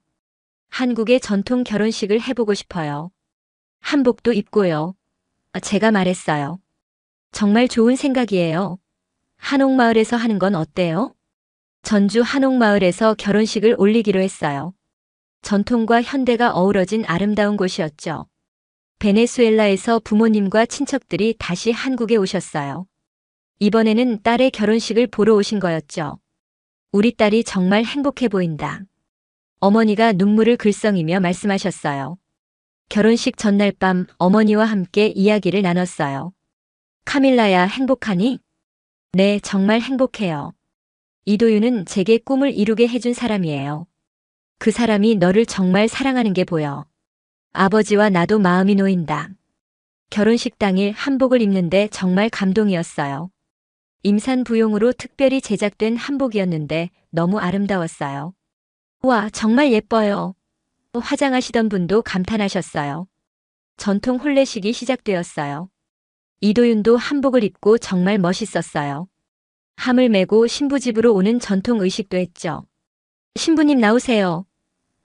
한국의 전통 결혼식을 해보고 싶어요. 한복도 입고요. 제가 말했어요. 정말 좋은 생각이에요. 한옥마을에서 하는 건 어때요? 전주 한옥마을에서 결혼식을 올리기로 했어요. 전통과 현대가 어우러진 아름다운 곳이었죠. 베네수엘라에서 부모님과 친척들이 다시 한국에 오셨어요. 이번에는 딸의 결혼식을 보러 오신 거였죠. 우리 딸이 정말 행복해 보인다. 어머니가 눈물을 글썽이며 말씀하셨어요. 결혼식 전날 밤 어머니와 함께 이야기를 나눴어요. 카밀라야, 행복하니? 네, 정말 행복해요. 이도윤은 제게 꿈을 이루게 해준 사람이에요. 그 사람이 너를 정말 사랑하는 게 보여. 아버지와 나도 마음이 놓인다. 결혼식 당일 한복을 입는데 정말 감동이었어요. 임산부용으로 특별히 제작된 한복이었는데 너무 아름다웠어요. 와, 정말 예뻐요. 화장하시던 분도 감탄하셨어요. 전통 혼례식이 시작되었어요. 이도윤도 한복을 입고 정말 멋있었어요. 함을 메고 신부 집으로 오는 전통 의식도 했죠. 신부님 나오세요.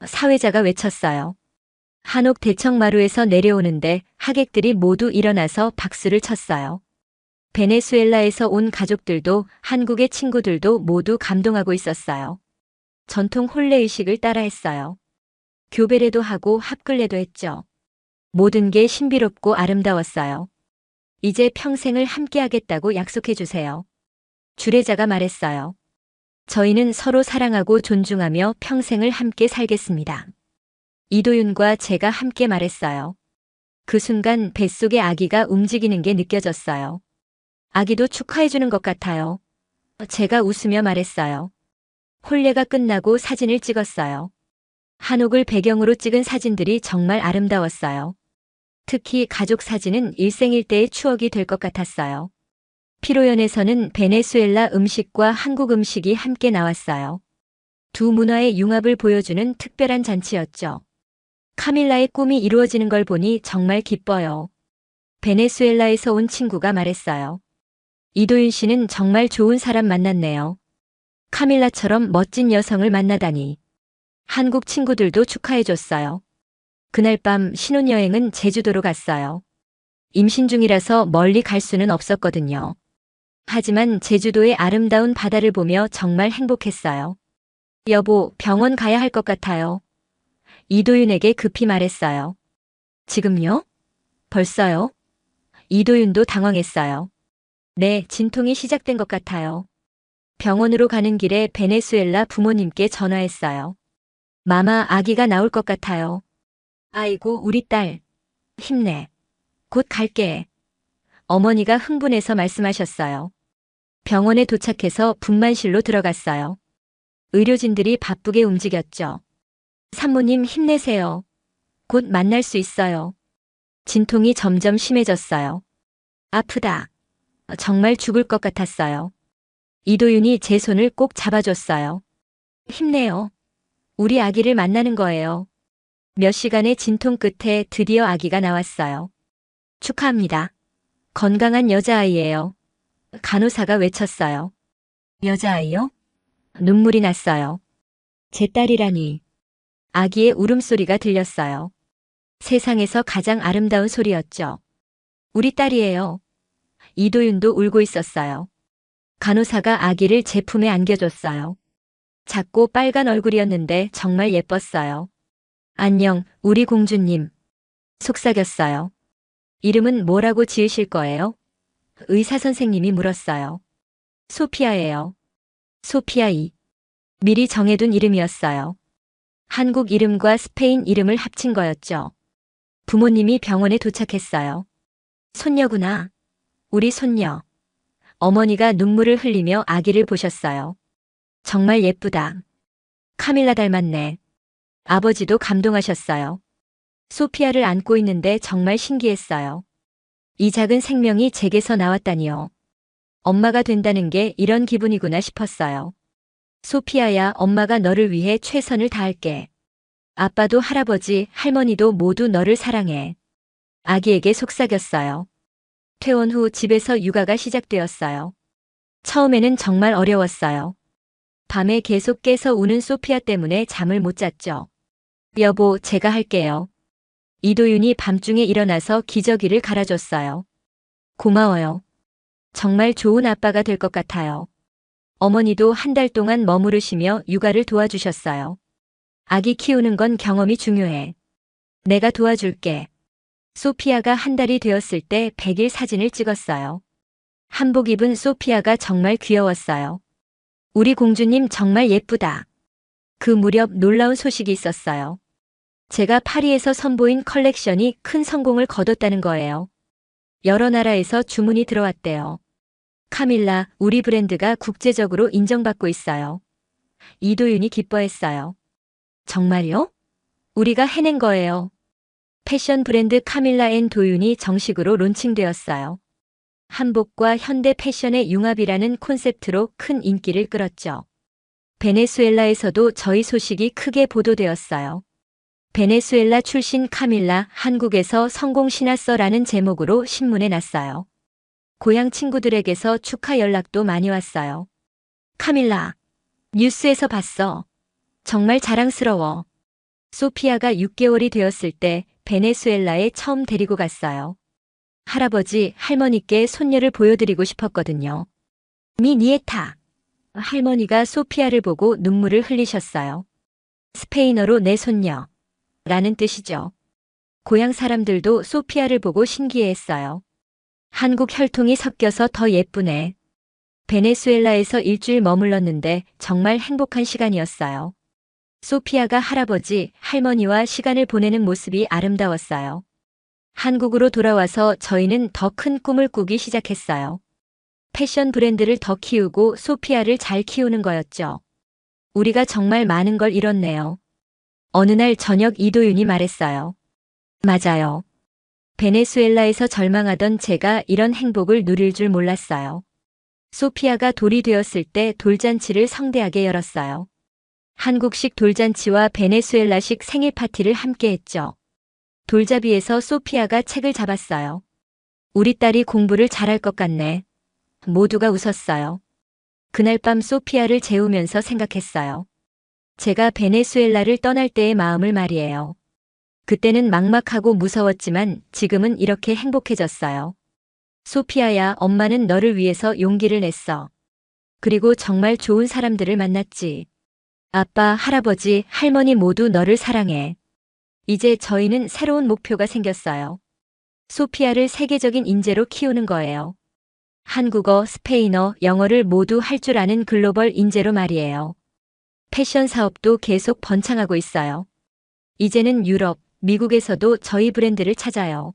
사회자가 외쳤어요. 한옥 대청마루에서 내려오는데 하객들이 모두 일어나서 박수를 쳤어요. 베네수엘라에서 온 가족들도 한국의 친구들도 모두 감동하고 있었어요. 전통 혼례의식을 따라했어요. 교배례도 하고 합글례도 했죠. 모든 게 신비롭고 아름다웠어요. 이제 평생을 함께하겠다고 약속해주세요. 주례자가 말했어요. 저희는 서로 사랑하고 존중하며 평생을 함께 살겠습니다. 이도윤과 제가 함께 말했어요. 그 순간 뱃속의 아기가 움직이는 게 느껴졌어요. 아기도 축하해주는 것 같아요. 제가 웃으며 말했어요. 혼례가 끝나고 사진을 찍었어요. 한옥을 배경으로 찍은 사진들이 정말 아름다웠어요. 특히 가족 사진은 일생일대의 추억이 될 것 같았어요. 피로연에서는 베네수엘라 음식과 한국 음식이 함께 나왔어요. 두 문화의 융합을 보여주는 특별한 잔치였죠. 카밀라의 꿈이 이루어지는 걸 보니 정말 기뻐요. 베네수엘라에서 온 친구가 말했어요. 이도윤 씨는 정말 좋은 사람 만났네요. 카밀라처럼 멋진 여성을 만나다니. 한국 친구들도 축하해줬어요. 그날 밤 신혼여행은 제주도로 갔어요. 임신 중이라서 멀리 갈 수는 없었거든요. 하지만 제주도의 아름다운 바다를 보며 정말 행복했어요. 여보, 병원 가야 할 것 같아요. 이도윤에게 급히 말했어요. 지금요? 벌써요? 이도윤도 당황했어요. 네, 진통이 시작된 것 같아요. 병원으로 가는 길에 베네수엘라 부모님께 전화했어요. 마마, 아기가 나올 것 같아요. 아이고, 우리 딸. 힘내. 곧 갈게. 어머니가 흥분해서 말씀하셨어요. 병원에 도착해서 분만실로 들어갔어요. 의료진들이 바쁘게 움직였죠. 산모님 힘내세요. 곧 만날 수 있어요. 진통이 점점 심해졌어요. 아프다. 정말 죽을 것 같았어요. 이도윤이 제 손을 꼭 잡아줬어요. 힘내요. 우리 아기를 만나는 거예요. 몇 시간의 진통 끝에 드디어 아기가 나왔어요. 축하합니다. 건강한 여자아이예요. 간호사가 외쳤어요. 여자아이요? 눈물이 났어요. 제 딸이라니. 아기의 울음소리가 들렸어요. 세상에서 가장 아름다운 소리였죠. 우리 딸이에요. 이도윤도 울고 있었어요. 간호사가 아기를 제 품에 안겨줬어요. 작고 빨간 얼굴이었는데 정말 예뻤어요. 안녕, 우리 공주님. 속삭였어요. 이름은 뭐라고 지으실 거예요? 의사 선생님이 물었어요. 소피아예요. 소피아 이. 미리 정해둔 이름이었어요. 한국 이름과 스페인 이름을 합친 거였죠. 부모님이 병원에 도착했어요. 손녀구나. 우리 손녀. 어머니가 눈물을 흘리며 아기를 보셨어요. 정말 예쁘다. 카밀라 닮았네. 아버지도 감동하셨어요. 소피아를 안고 있는데 정말 신기했어요. 이 작은 생명이 제게서 나왔다니요. 엄마가 된다는 게 이런 기분이구나 싶었어요. 소피아야, 엄마가 너를 위해 최선을 다할게. 아빠도 할아버지, 할머니도 모두 너를 사랑해. 아기에게 속삭였어요. 퇴원 후 집에서 육아가 시작되었어요. 처음에는 정말 어려웠어요. 밤에 계속 깨서 우는 소피아 때문에 잠을 못 잤죠. 여보, 제가 할게요. 이도윤이 밤중에 일어나서 기저귀를 갈아줬어요. 고마워요. 정말 좋은 아빠가 될 것 같아요. 어머니도 한 달 동안 머무르시며 육아를 도와주셨어요. 아기 키우는 건 경험이 중요해. 내가 도와줄게. 소피아가 한 달이 되었을 때 100일 사진을 찍었어요. 한복 입은 소피아가 정말 귀여웠어요. 우리 공주님 정말 예쁘다. 그 무렵 놀라운 소식이 있었어요. 제가 파리에서 선보인 컬렉션이 큰 성공을 거뒀다는 거예요. 여러 나라에서 주문이 들어왔대요. 카밀라, 우리 브랜드가 국제적으로 인정받고 있어요. 이도윤이 기뻐했어요. 정말요? 우리가 해낸 거예요. 패션 브랜드 카밀라 앤 도윤이 정식으로 론칭되었어요. 한복과 현대 패션의 융합이라는 콘셉트로 큰 인기를 끌었죠. 베네수엘라에서도 저희 소식이 크게 보도되었어요. 베네수엘라 출신 카밀라, 한국에서 성공 신화서라는 제목으로 신문에 났어요. 고향 친구들에게서 축하 연락도 많이 왔어요. 카밀라, 뉴스에서 봤어. 정말 자랑스러워. 소피아가 6개월이 되었을 때 베네수엘라에 처음 데리고 갔어요. 할아버지, 할머니께 손녀를 보여드리고 싶었거든요. 미 니에타. 할머니가 소피아를 보고 눈물을 흘리셨어요. 스페인어로 내 손녀. 라는 뜻이죠. 고향 사람들도 소피아를 보고 신기해했어요. 한국 혈통이 섞여서 더 예쁘네. 베네수엘라에서 일주일 머물렀는데 정말 행복한 시간이었어요. 소피아가 할아버지, 할머니와 시간을 보내는 모습이 아름다웠어요. 한국으로 돌아와서 저희는 더 큰 꿈을 꾸기 시작했어요. 패션 브랜드를 더 키우고 소피아를 잘 키우는 거였죠. 우리가 정말 많은 걸 잃었네요. 어느 날 저녁 이도윤이 말했어요. 맞아요. 베네수엘라에서 절망하던 제가 이런 행복을 누릴 줄 몰랐어요. 소피아가 돌이 되었을 때 돌잔치를 성대하게 열었어요. 한국식 돌잔치와 베네수엘라식 생일 파티를 함께 했죠. 돌잡이에서 소피아가 책을 잡았어요. 우리 딸이 공부를 잘할 것 같네. 모두가 웃었어요. 그날 밤 소피아를 재우면서 생각했어요. 제가 베네수엘라를 떠날 때의 마음을 말이에요. 그때는 막막하고 무서웠지만 지금은 이렇게 행복해졌어요. 소피아야, 엄마는 너를 위해서 용기를 냈어. 그리고 정말 좋은 사람들을 만났지. 아빠, 할아버지, 할머니 모두 너를 사랑해. 이제 저희는 새로운 목표가 생겼어요. 소피아를 세계적인 인재로 키우는 거예요. 한국어, 스페인어, 영어를 모두 할 줄 아는 글로벌 인재로 말이에요. 패션 사업도 계속 번창하고 있어요. 이제는 유럽, 미국에서도 저희 브랜드를 찾아요.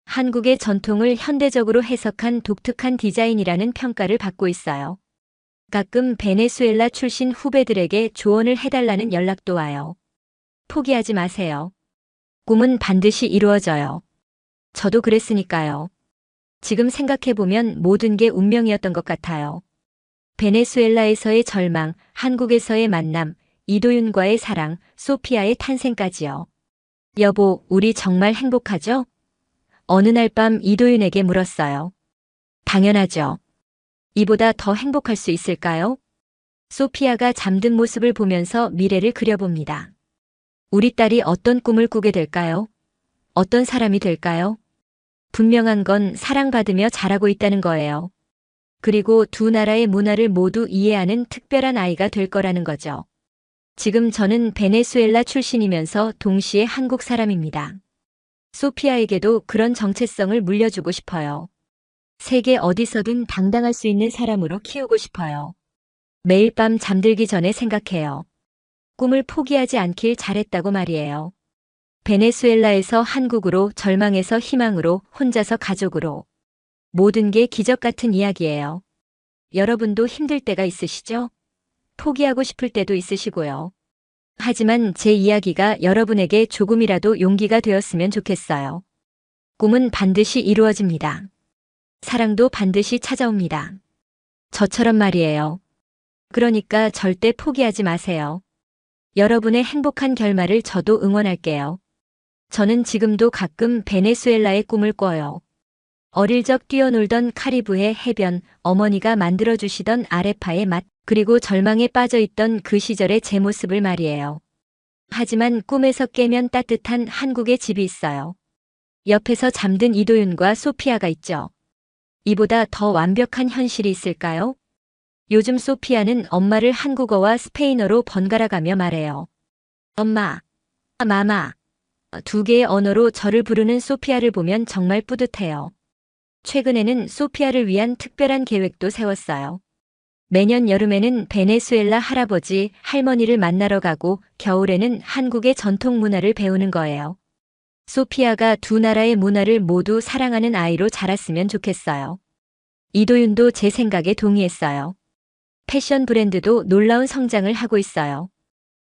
한국의 전통을 현대적으로 해석한 독특한 디자인이라는 평가를 받고 있어요. 가끔 베네수엘라 출신 후배들에게 조언을 해달라는 연락도 와요. 포기하지 마세요. 꿈은 반드시 이루어져요. 저도 그랬으니까요. 지금 생각해보면 모든 게 운명이었던 것 같아요. 베네수엘라에서의 절망, 한국에서의 만남, 이도윤과의 사랑, 소피아의 탄생까지요. 여보, 우리 정말 행복하죠? 어느 날 밤 이도윤에게 물었어요. 당연하죠. 이보다 더 행복할 수 있을까요? 소피아가 잠든 모습을 보면서 미래를 그려봅니다. 우리 딸이 어떤 꿈을 꾸게 될까요? 어떤 사람이 될까요? 분명한 건 사랑받으며 자라고 있다는 거예요. 그리고 두 나라의 문화를 모두 이해하는 특별한 아이가 될 거라는 거죠. 지금 저는 베네수엘라 출신이면서 동시에 한국 사람입니다. 소피아에게도 그런 정체성을 물려주고 싶어요. 세계 어디서든 당당할 수 있는 사람으로 키우고 싶어요. 매일 밤 잠들기 전에 생각해요. 꿈을 포기하지 않길 잘했다고 말이에요. 베네수엘라에서 한국으로, 절망에서 희망으로, 혼자서 가족으로. 모든 게 기적 같은 이야기예요. 여러분도 힘들 때가 있으시죠? 포기하고 싶을 때도 있으시고요. 하지만 제 이야기가 여러분에게 조금이라도 용기가 되었으면 좋겠어요. 꿈은 반드시 이루어집니다. 사랑도 반드시 찾아옵니다. 저처럼 말이에요. 그러니까 절대 포기하지 마세요. 여러분의 행복한 결말을 저도 응원할게요. 저는 지금도 가끔 베네수엘라의 꿈을 꿔요. 어릴 적 뛰어놀던 카리브해 해변, 어머니가 만들어주시던 아레파의 맛, 그리고 절망에 빠져있던 그 시절의 제 모습을 말이에요. 하지만 꿈에서 깨면 따뜻한 한국의 집이 있어요. 옆에서 잠든 이도윤과 소피아가 있죠. 이보다 더 완벽한 현실이 있을까요? 요즘 소피아는 엄마를 한국어와 스페인어로 번갈아가며 말해요. 엄마, 마마. 두 개의 언어로 저를 부르는 소피아를 보면 정말 뿌듯해요. 최근에는 소피아를 위한 특별한 계획도 세웠어요. 매년 여름에는 베네수엘라 할아버지, 할머니를 만나러 가고 겨울에는 한국의 전통 문화를 배우는 거예요. 소피아가 두 나라의 문화를 모두 사랑하는 아이로 자랐으면 좋겠어요. 이도윤도 제 생각에 동의했어요. 패션 브랜드도 놀라운 성장을 하고 있어요.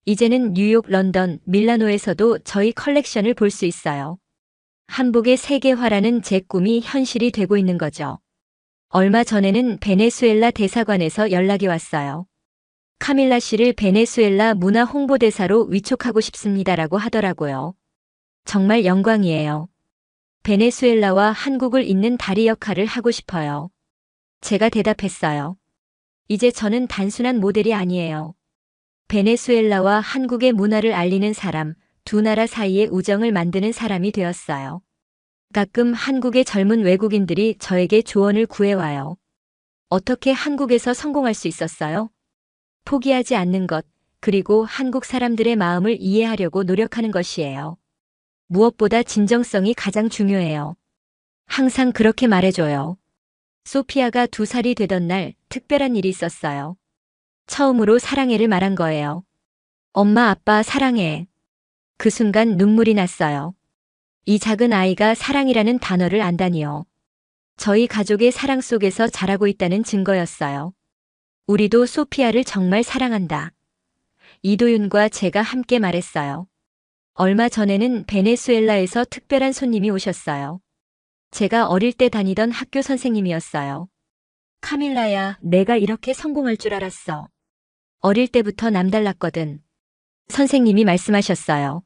이제는 뉴욕, 런던, 밀라노에서도 저희 컬렉션을 볼 수 있어요. 한복의 세계화라는 제 꿈이 현실이 되고 있는 거죠. 얼마 전에는 베네수엘라 대사관에서 연락이 왔어요. 카밀라 씨를 베네수엘라 문화 홍보대사로 위촉하고 싶습니다라고 하더라고요. 정말 영광이에요. 베네수엘라와 한국을 잇는 다리 역할을 하고 싶어요. 제가 대답했어요. 이제 저는 단순한 모델이 아니에요. 베네수엘라와 한국의 문화를 알리는 사람, 두 나라 사이의 우정을 만드는 사람이 되었어요. 가끔 한국의 젊은 외국인들이 저에게 조언을 구해와요. 어떻게 한국에서 성공할 수 있었어요? 포기하지 않는 것, 그리고 한국 사람들의 마음을 이해하려고 노력하는 것이에요. 무엇보다 진정성이 가장 중요해요. 항상 그렇게 말해줘요. 소피아가 2살이 되던 날 특별한 일이 있었어요. 처음으로 사랑해를 말한 거예요. 엄마, 아빠 사랑해. 그 순간 눈물이 났어요. 이 작은 아이가 사랑이라는 단어를 안다니요. 저희 가족의 사랑 속에서 자라고 있다는 증거였어요. 우리도 소피아를 정말 사랑한다. 이도윤과 제가 함께 말했어요. 얼마 전에는 베네수엘라에서 특별한 손님이 오셨어요. 제가 어릴 때 다니던 학교 선생님이었어요. 카밀라야, 내가 이렇게 성공할 줄 알았어. 어릴 때부터 남달랐거든. 선생님이 말씀하셨어요.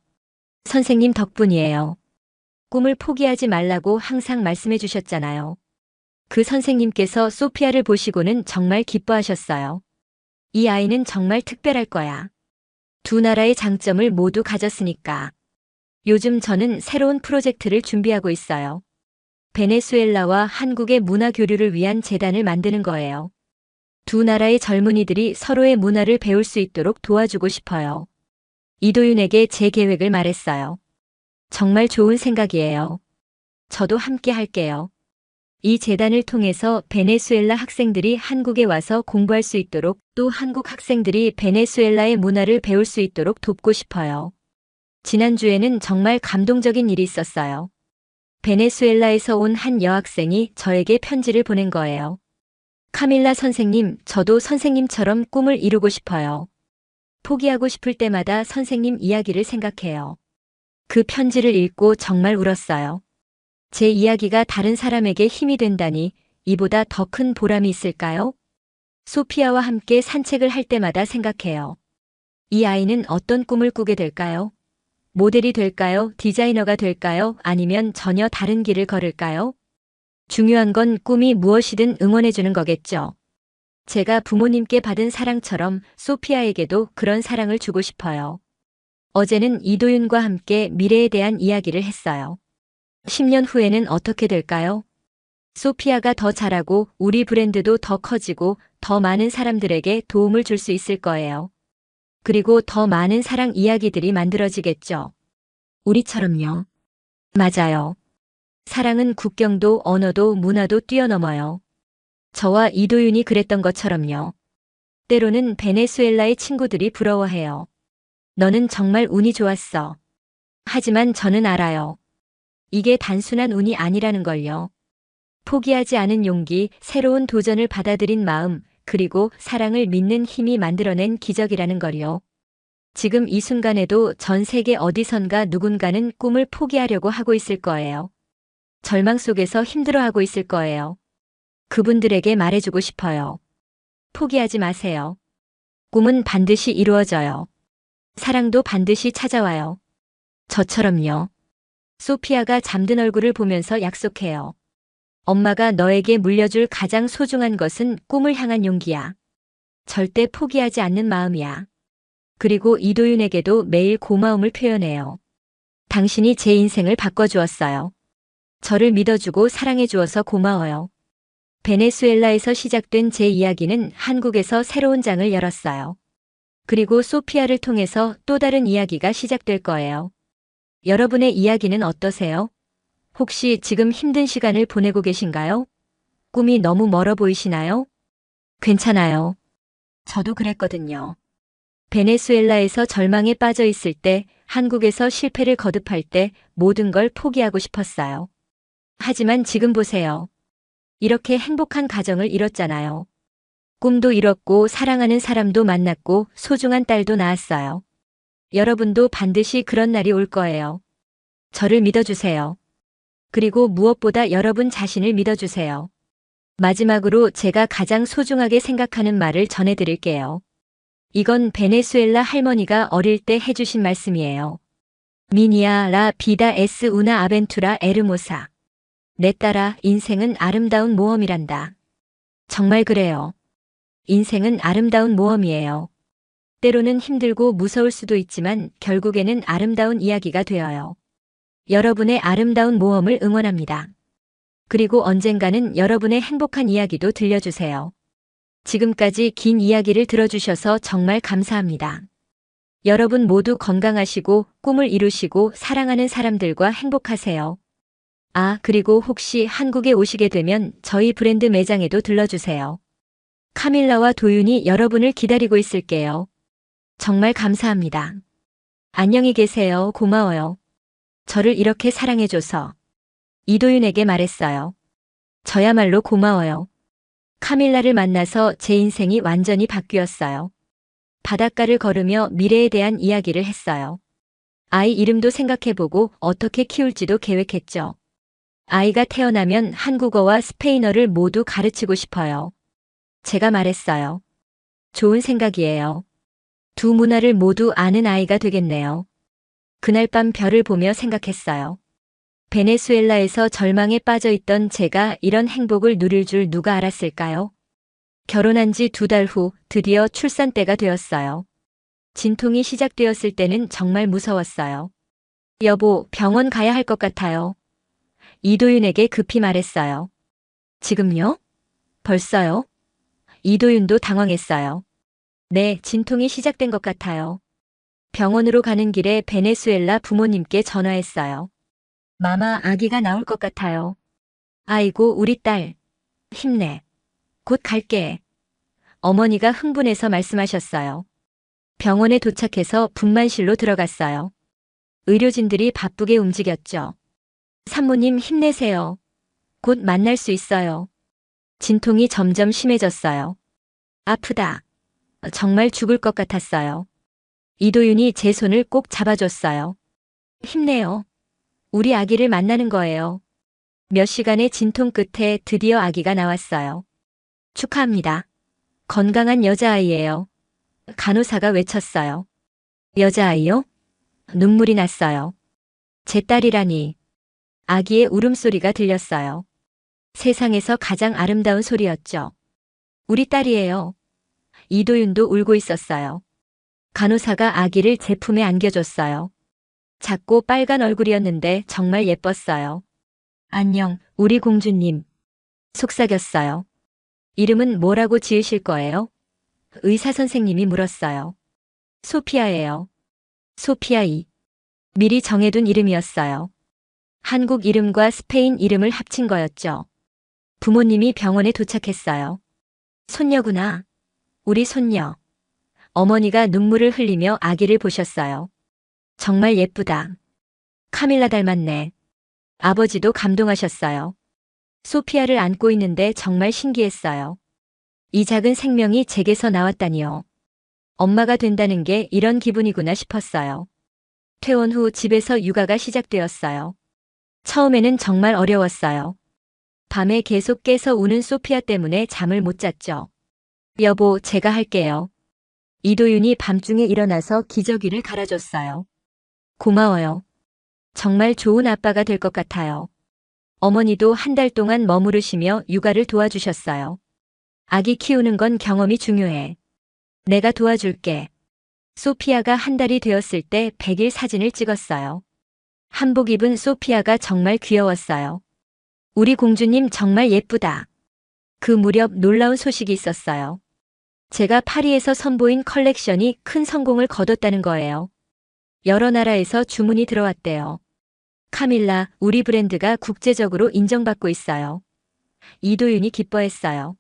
선생님 덕분이에요. 꿈을 포기하지 말라고 항상 말씀해 주셨잖아요. 그 선생님께서 소피아를 보시고는 정말 기뻐하셨어요. 이 아이는 정말 특별할 거야. 두 나라의 장점을 모두 가졌으니까. 요즘 저는 새로운 프로젝트를 준비하고 있어요. 베네수엘라와 한국의 문화 교류를 위한 재단을 만드는 거예요. 두 나라의 젊은이들이 서로의 문화를 배울 수 있도록 도와주고 싶어요. 이도윤에게 제 계획을 말했어요. 정말 좋은 생각이에요. 저도 함께 할게요. 이 재단을 통해서 베네수엘라 학생들이 한국에 와서 공부할 수 있도록 또 한국 학생들이 베네수엘라의 문화를 배울 수 있도록 돕고 싶어요. 지난주에는 정말 감동적인 일이 있었어요. 베네수엘라에서 온 한 여학생이 저에게 편지를 보낸 거예요. 카밀라 선생님, 저도 선생님처럼 꿈을 이루고 싶어요. 포기하고 싶을 때마다 선생님 이야기를 생각해요. 그 편지를 읽고 정말 울었어요. 제 이야기가 다른 사람에게 힘이 된다니 이보다 더 큰 보람이 있을까요? 소피아와 함께 산책을 할 때마다 생각해요. 이 아이는 어떤 꿈을 꾸게 될까요? 모델이 될까요? 디자이너가 될까요? 아니면 전혀 다른 길을 걸을까요? 중요한 건 꿈이 무엇이든 응원해주는 거겠죠. 제가 부모님께 받은 사랑처럼 소피아에게도 그런 사랑을 주고 싶어요. 어제는 이도윤과 함께 미래에 대한 이야기를 했어요. 10년 후에는 어떻게 될까요? 소피아가 더 잘하고 우리 브랜드도 더 커지고 더 많은 사람들에게 도움을 줄 수 있을 거예요. 그리고 더 많은 사랑 이야기들이 만들어지겠죠. 우리처럼요. 맞아요. 사랑은 국경도 언어도 문화도 뛰어넘어요. 저와 이도윤이 그랬던 것처럼요. 때로는 베네수엘라의 친구들이 부러워해요. 너는 정말 운이 좋았어. 하지만 저는 알아요. 이게 단순한 운이 아니라는 걸요. 포기하지 않은 용기, 새로운 도전을 받아들인 마음, 그리고 사랑을 믿는 힘이 만들어낸 기적이라는 걸요. 지금 이 순간에도 전 세계 어디선가 누군가는 꿈을 포기하려고 하고 있을 거예요. 절망 속에서 힘들어하고 있을 거예요. 그분들에게 말해주고 싶어요. 포기하지 마세요. 꿈은 반드시 이루어져요. 사랑도 반드시 찾아와요. 저처럼요. 소피아가 잠든 얼굴을 보면서 약속해요. 엄마가 너에게 물려줄 가장 소중한 것은 꿈을 향한 용기야. 절대 포기하지 않는 마음이야. 그리고 이도윤에게도 매일 고마움을 표현해요. 당신이 제 인생을 바꿔주었어요. 저를 믿어주고 사랑해주어서 고마워요. 베네수엘라에서 시작된 제 이야기는 한국에서 새로운 장을 열었어요. 그리고 소피아를 통해서 또 다른 이야기가 시작될 거예요. 여러분의 이야기는 어떠세요? 혹시 지금 힘든 시간을 보내고 계신가요? 꿈이 너무 멀어 보이시나요? 괜찮아요. 저도 그랬거든요. 베네수엘라에서 절망에 빠져 있을 때, 한국에서 실패를 거듭할 때 모든 걸 포기하고 싶었어요. 하지만 지금 보세요. 이렇게 행복한 가정을 이뤘잖아요. 꿈도 이뤘고 사랑하는 사람도 만났고 소중한 딸도 낳았어요. 여러분도 반드시 그런 날이 올 거예요. 저를 믿어주세요. 그리고 무엇보다 여러분 자신을 믿어주세요. 마지막으로 제가 가장 소중하게 생각하는 말을 전해드릴게요. 이건 베네수엘라 할머니가 어릴 때 해주신 말씀이에요. 미니아 라 비다 에스 우나 아벤투라 에르모사. 내 딸아, 인생은 아름다운 모험이란다. 정말 그래요. 인생은 아름다운 모험이에요. 때로는 힘들고 무서울 수도 있지만 결국에는 아름다운 이야기가 되어요. 여러분의 아름다운 모험을 응원합니다. 그리고 언젠가는 여러분의 행복한 이야기도 들려주세요. 지금까지 긴 이야기를 들어주셔서 정말 감사합니다. 여러분 모두 건강하시고 꿈을 이루시고 사랑하는 사람들과 행복하세요. 아, 그리고 혹시 한국에 오시게 되면 저희 브랜드 매장에도 들러주세요. 카밀라와 도윤이 여러분을 기다리고 있을게요. 정말 감사합니다. 안녕히 계세요. 고마워요. 저를 이렇게 사랑해줘서. 이도윤에게 말했어요. 저야말로 고마워요. 카밀라를 만나서 제 인생이 완전히 바뀌었어요. 바닷가를 걸으며 미래에 대한 이야기를 했어요. 아이 이름도 생각해보고 어떻게 키울지도 계획했죠. 아이가 태어나면 한국어와 스페인어를 모두 가르치고 싶어요. 제가 말했어요. 좋은 생각이에요. 두 문화를 모두 아는 아이가 되겠네요. 그날 밤 별을 보며 생각했어요. 베네수엘라에서 절망에 빠져 있던 제가 이런 행복을 누릴 줄 누가 알았을까요? 결혼한 지 2달 후 드디어 출산 때가 되었어요. 진통이 시작되었을 때는 정말 무서웠어요. 여보, 병원 가야 할 것 같아요. 이도윤에게 급히 말했어요. 지금요? 벌써요? 이도윤도 당황했어요. 네, 진통이 시작된 것 같아요. 병원으로 가는 길에 베네수엘라 부모님께 전화했어요. 마마, 아기가 나올 것 같아요. 아이고, 우리 딸. 힘내. 곧 갈게. 어머니가 흥분해서 말씀하셨어요. 병원에 도착해서 분만실로 들어갔어요. 의료진들이 바쁘게 움직였죠. 산모님 힘내세요. 곧 만날 수 있어요. 진통이 점점 심해졌어요. 아프다. 정말 죽을 것 같았어요. 이도윤이 제 손을 꼭 잡아줬어요. 힘내요. 우리 아기를 만나는 거예요. 몇 시간의 진통 끝에 드디어 아기가 나왔어요. 축하합니다. 건강한 여자아이예요. 간호사가 외쳤어요. 여자아이요? 눈물이 났어요. 제 딸이라니. 아기의 울음소리가 들렸어요. 세상에서 가장 아름다운 소리였죠. 우리 딸이에요. 이도윤도 울고 있었어요. 간호사가 아기를 제 품에 안겨줬어요. 작고 빨간 얼굴이었는데 정말 예뻤어요. 안녕, 우리 공주님. 속삭였어요. 이름은 뭐라고 지으실 거예요? 의사 선생님이 물었어요. 소피아예요. 소피아. 미리 정해둔 이름이었어요. 한국 이름과 스페인 이름을 합친 거였죠. 부모님이 병원에 도착했어요. 손녀구나. 우리 손녀. 어머니가 눈물을 흘리며 아기를 보셨어요. 정말 예쁘다. 카밀라 닮았네. 아버지도 감동하셨어요. 소피아를 안고 있는데 정말 신기했어요. 이 작은 생명이 제게서 나왔다니요. 엄마가 된다는 게 이런 기분이구나 싶었어요. 퇴원 후 집에서 육아가 시작되었어요. 처음에는 정말 어려웠어요. 밤에 계속 깨서 우는 소피아 때문에 잠을 못 잤죠. 여보, 제가 할게요. 이도윤이 밤중에 일어나서 기저귀를 갈아줬어요. 고마워요. 정말 좋은 아빠가 될 것 같아요. 어머니도 한 달 동안 머무르시며 육아를 도와주셨어요. 아기 키우는 건 경험이 중요해. 내가 도와줄게. 소피아가 한 달이 되었을 때 100일 사진을 찍었어요. 한복 입은 소피아가 정말 귀여웠어요. 우리 공주님 정말 예쁘다. 그 무렵 놀라운 소식이 있었어요. 제가 파리에서 선보인 컬렉션이 큰 성공을 거뒀다는 거예요. 여러 나라에서 주문이 들어왔대요. 카밀라, 우리 브랜드가 국제적으로 인정받고 있어요. 이도윤이 기뻐했어요.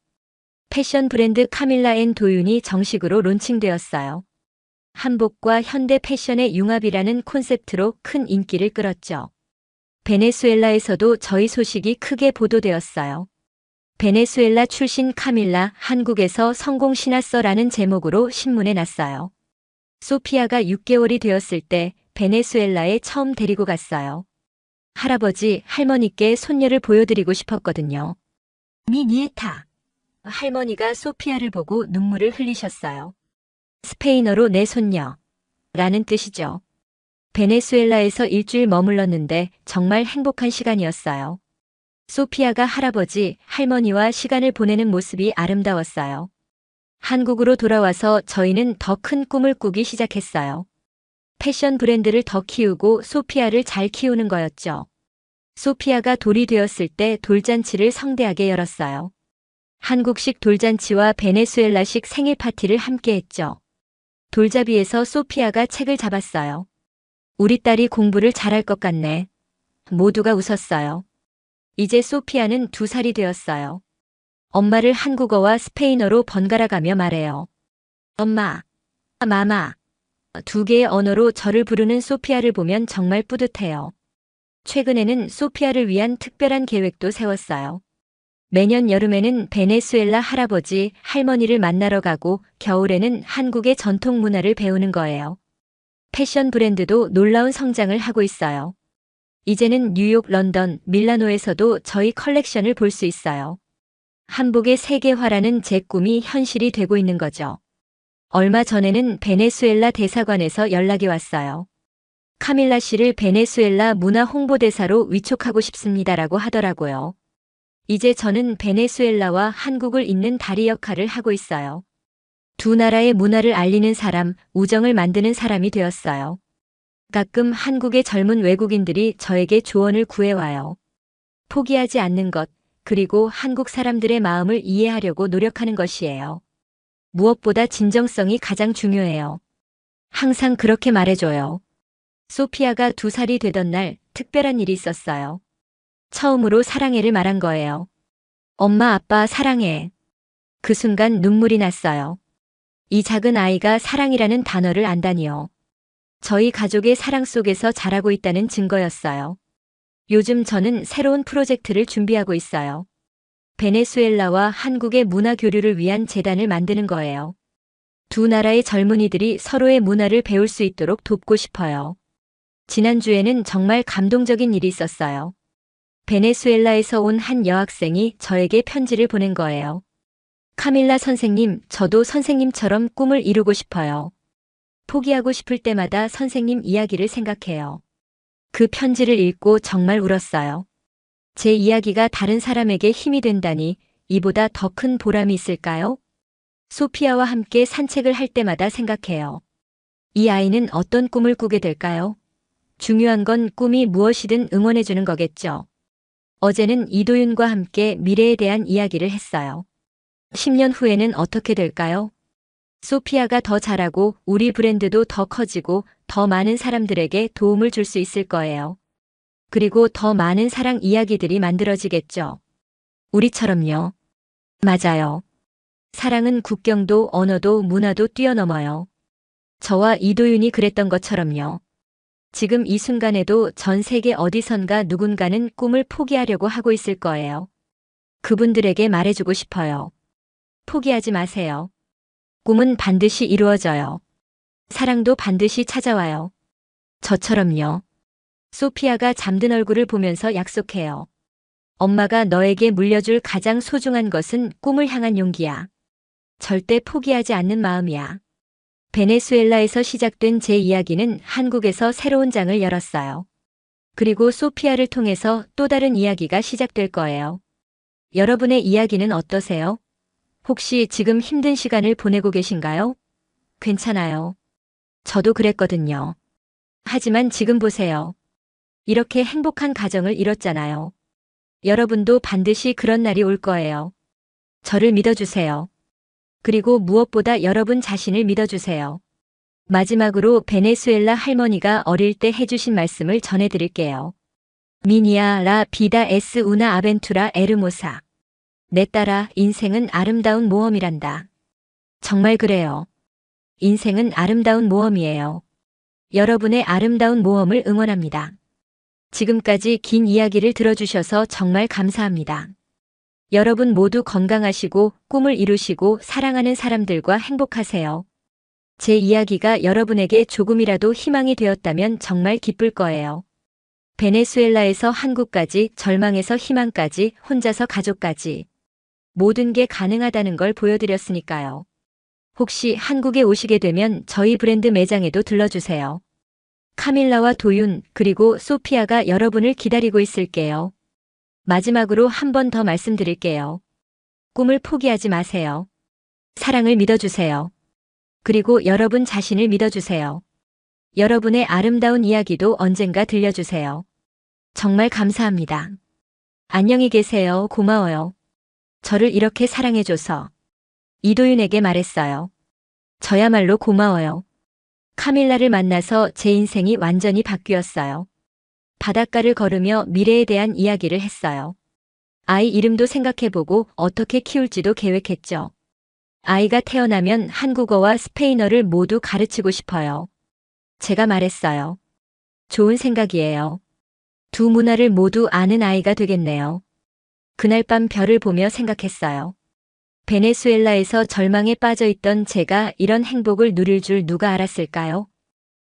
패션 브랜드 카밀라 앤 도윤이 정식으로 론칭되었어요. 한복과 현대 패션의 융합이라는 콘셉트로 큰 인기를 끌었죠. 베네수엘라에서도 저희 소식이 크게 보도되었어요. 베네수엘라 출신 카밀라 한국에서 성공 신화서라는 제목으로 신문에 났어요. 소피아가 6개월이 되었을 때 베네수엘라에 처음 데리고 갔어요. 할아버지, 할머니께 손녀를 보여드리고 싶었거든요. 미 니에타. 할머니가 소피아를 보고 눈물을 흘리셨어요. 스페인어로 내 손녀 라는 뜻이죠. 베네수엘라에서 일주일 머물렀는데 정말 행복한 시간이었어요. 소피아가 할아버지, 할머니와 시간을 보내는 모습이 아름다웠어요. 한국으로 돌아와서 저희는 더 큰 꿈을 꾸기 시작했어요. 패션 브랜드를 더 키우고 소피아를 잘 키우는 거였죠. 소피아가 돌이 되었을 때 돌잔치를 성대하게 열었어요. 한국식 돌잔치와 베네수엘라식 생일 파티를 함께 했죠. 돌잡이에서 소피아가 책을 잡았어요. 우리 딸이 공부를 잘할 것 같네. 모두가 웃었어요. 이제 소피아는 2살이 되었어요. 엄마를 한국어와 스페인어로 번갈아가며 말해요. 엄마, 마마. 2개의 언어로 저를 부르는 소피아를 보면 정말 뿌듯해요. 최근에는 소피아를 위한 특별한 계획도 세웠어요. 매년 여름에는 베네수엘라 할아버지, 할머니를 만나러 가고 겨울에는 한국의 전통 문화를 배우는 거예요. 패션 브랜드도 놀라운 성장을 하고 있어요. 이제는 뉴욕, 런던, 밀라노에서도 저희 컬렉션을 볼 수 있어요. 한복의 세계화라는 제 꿈이 현실이 되고 있는 거죠. 얼마 전에는 베네수엘라 대사관에서 연락이 왔어요. 카밀라 씨를 베네수엘라 문화 홍보대사로 위촉하고 싶습니다라고 하더라고요. 이제 저는 베네수엘라와 한국을 잇는 다리 역할을 하고 있어요. 두 나라의 문화를 알리는 사람, 우정을 만드는 사람이 되었어요. 가끔 한국의 젊은 외국인들이 저에게 조언을 구해와요. 포기하지 않는 것, 그리고 한국 사람들의 마음을 이해하려고 노력하는 것이에요. 무엇보다 진정성이 가장 중요해요. 항상 그렇게 말해줘요. 소피아가 2살이 되던 날 특별한 일이 있었어요. 처음으로 사랑해를 말한 거예요. 엄마, 아빠 사랑해. 그 순간 눈물이 났어요. 이 작은 아이가 사랑이라는 단어를 안다니요. 저희 가족의 사랑 속에서 자라고 있다는 증거였어요. 요즘 저는 새로운 프로젝트를 준비하고 있어요. 베네수엘라와 한국의 문화 교류를 위한 재단을 만드는 거예요. 두 나라의 젊은이들이 서로의 문화를 배울 수 있도록 돕고 싶어요. 지난주에는 정말 감동적인 일이 있었어요. 베네수엘라에서 온 한 여학생이 저에게 편지를 보낸 거예요. 카밀라 선생님, 저도 선생님처럼 꿈을 이루고 싶어요. 포기하고 싶을 때마다 선생님 이야기를 생각해요. 그 편지를 읽고 정말 울었어요. 제 이야기가 다른 사람에게 힘이 된다니 이보다 더 큰 보람이 있을까요? 소피아와 함께 산책을 할 때마다 생각해요. 이 아이는 어떤 꿈을 꾸게 될까요? 중요한 건 꿈이 무엇이든 응원해주는 거겠죠. 어제는 이도윤과 함께 미래에 대한 이야기를 했어요. 10년 후에는 어떻게 될까요? 소피아가 더 잘하고 우리 브랜드도 더 커지고 더 많은 사람들에게 도움을 줄 수 있을 거예요. 그리고 더 많은 사랑 이야기들이 만들어지겠죠. 우리처럼요. 맞아요. 사랑은 국경도 언어도 문화도 뛰어넘어요. 저와 이도윤이 그랬던 것처럼요. 지금 이 순간에도 전 세계 어디선가 누군가는 꿈을 포기하려고 하고 있을 거예요. 그분들에게 말해주고 싶어요. 포기하지 마세요. 꿈은 반드시 이루어져요. 사랑도 반드시 찾아와요. 저처럼요. 소피아가 잠든 얼굴을 보면서 약속해요. 엄마가 너에게 물려줄 가장 소중한 것은 꿈을 향한 용기야. 절대 포기하지 않는 마음이야. 베네수엘라에서 시작된 제 이야기는 한국에서 새로운 장을 열었어요. 그리고 소피아를 통해서 또 다른 이야기가 시작될 거예요. 여러분의 이야기는 어떠세요? 혹시 지금 힘든 시간을 보내고 계신가요? 괜찮아요. 저도 그랬거든요. 하지만 지금 보세요. 이렇게 행복한 가정을 이뤘잖아요. 여러분도 반드시 그런 날이 올 거예요. 저를 믿어주세요. 그리고 무엇보다 여러분 자신을 믿어주세요. 마지막으로 베네수엘라 할머니가 어릴 때 해주신 말씀을 전해드릴게요. 미니아 라 비다 에스 우나 아벤투라 에르모사. 내 딸아, 인생은 아름다운 모험이란다. 정말 그래요. 인생은 아름다운 모험이에요. 여러분의 아름다운 모험을 응원합니다. 지금까지 긴 이야기를 들어주셔서 정말 감사합니다. 여러분 모두 건강하시고 꿈을 이루시고 사랑하는 사람들과 행복하세요. 제 이야기가 여러분에게 조금이라도 희망이 되었다면 정말 기쁠 거예요. 베네수엘라에서 한국까지, 절망에서 희망까지, 혼자서 가족까지. 모든 게 가능하다는 걸 보여드렸으니까요. 혹시 한국에 오시게 되면 저희 브랜드 매장에도 들러주세요. 카밀라와 도윤, 그리고 소피아가 여러분을 기다리고 있을게요. 마지막으로 한 번 더 말씀드릴게요. 꿈을 포기하지 마세요. 사랑을 믿어주세요. 그리고 여러분 자신을 믿어주세요. 여러분의 아름다운 이야기도 언젠가 들려주세요. 정말 감사합니다. 안녕히 계세요. 고마워요. 저를 이렇게 사랑해줘서. 이도윤에게 말했어요. 저야말로 고마워요. 카밀라를 만나서 제 인생이 완전히 바뀌었어요. 바닷가를 걸으며 미래에 대한 이야기를 했어요. 아이 이름도 생각해보고 어떻게 키울지도 계획했죠. 아이가 태어나면 한국어와 스페인어를 모두 가르치고 싶어요. 제가 말했어요. 좋은 생각이에요. 두 문화를 모두 아는 아이가 되겠네요. 그날 밤 별을 보며 생각했어요. 베네수엘라에서 절망에 빠져 있던 제가 이런 행복을 누릴 줄 누가 알았을까요?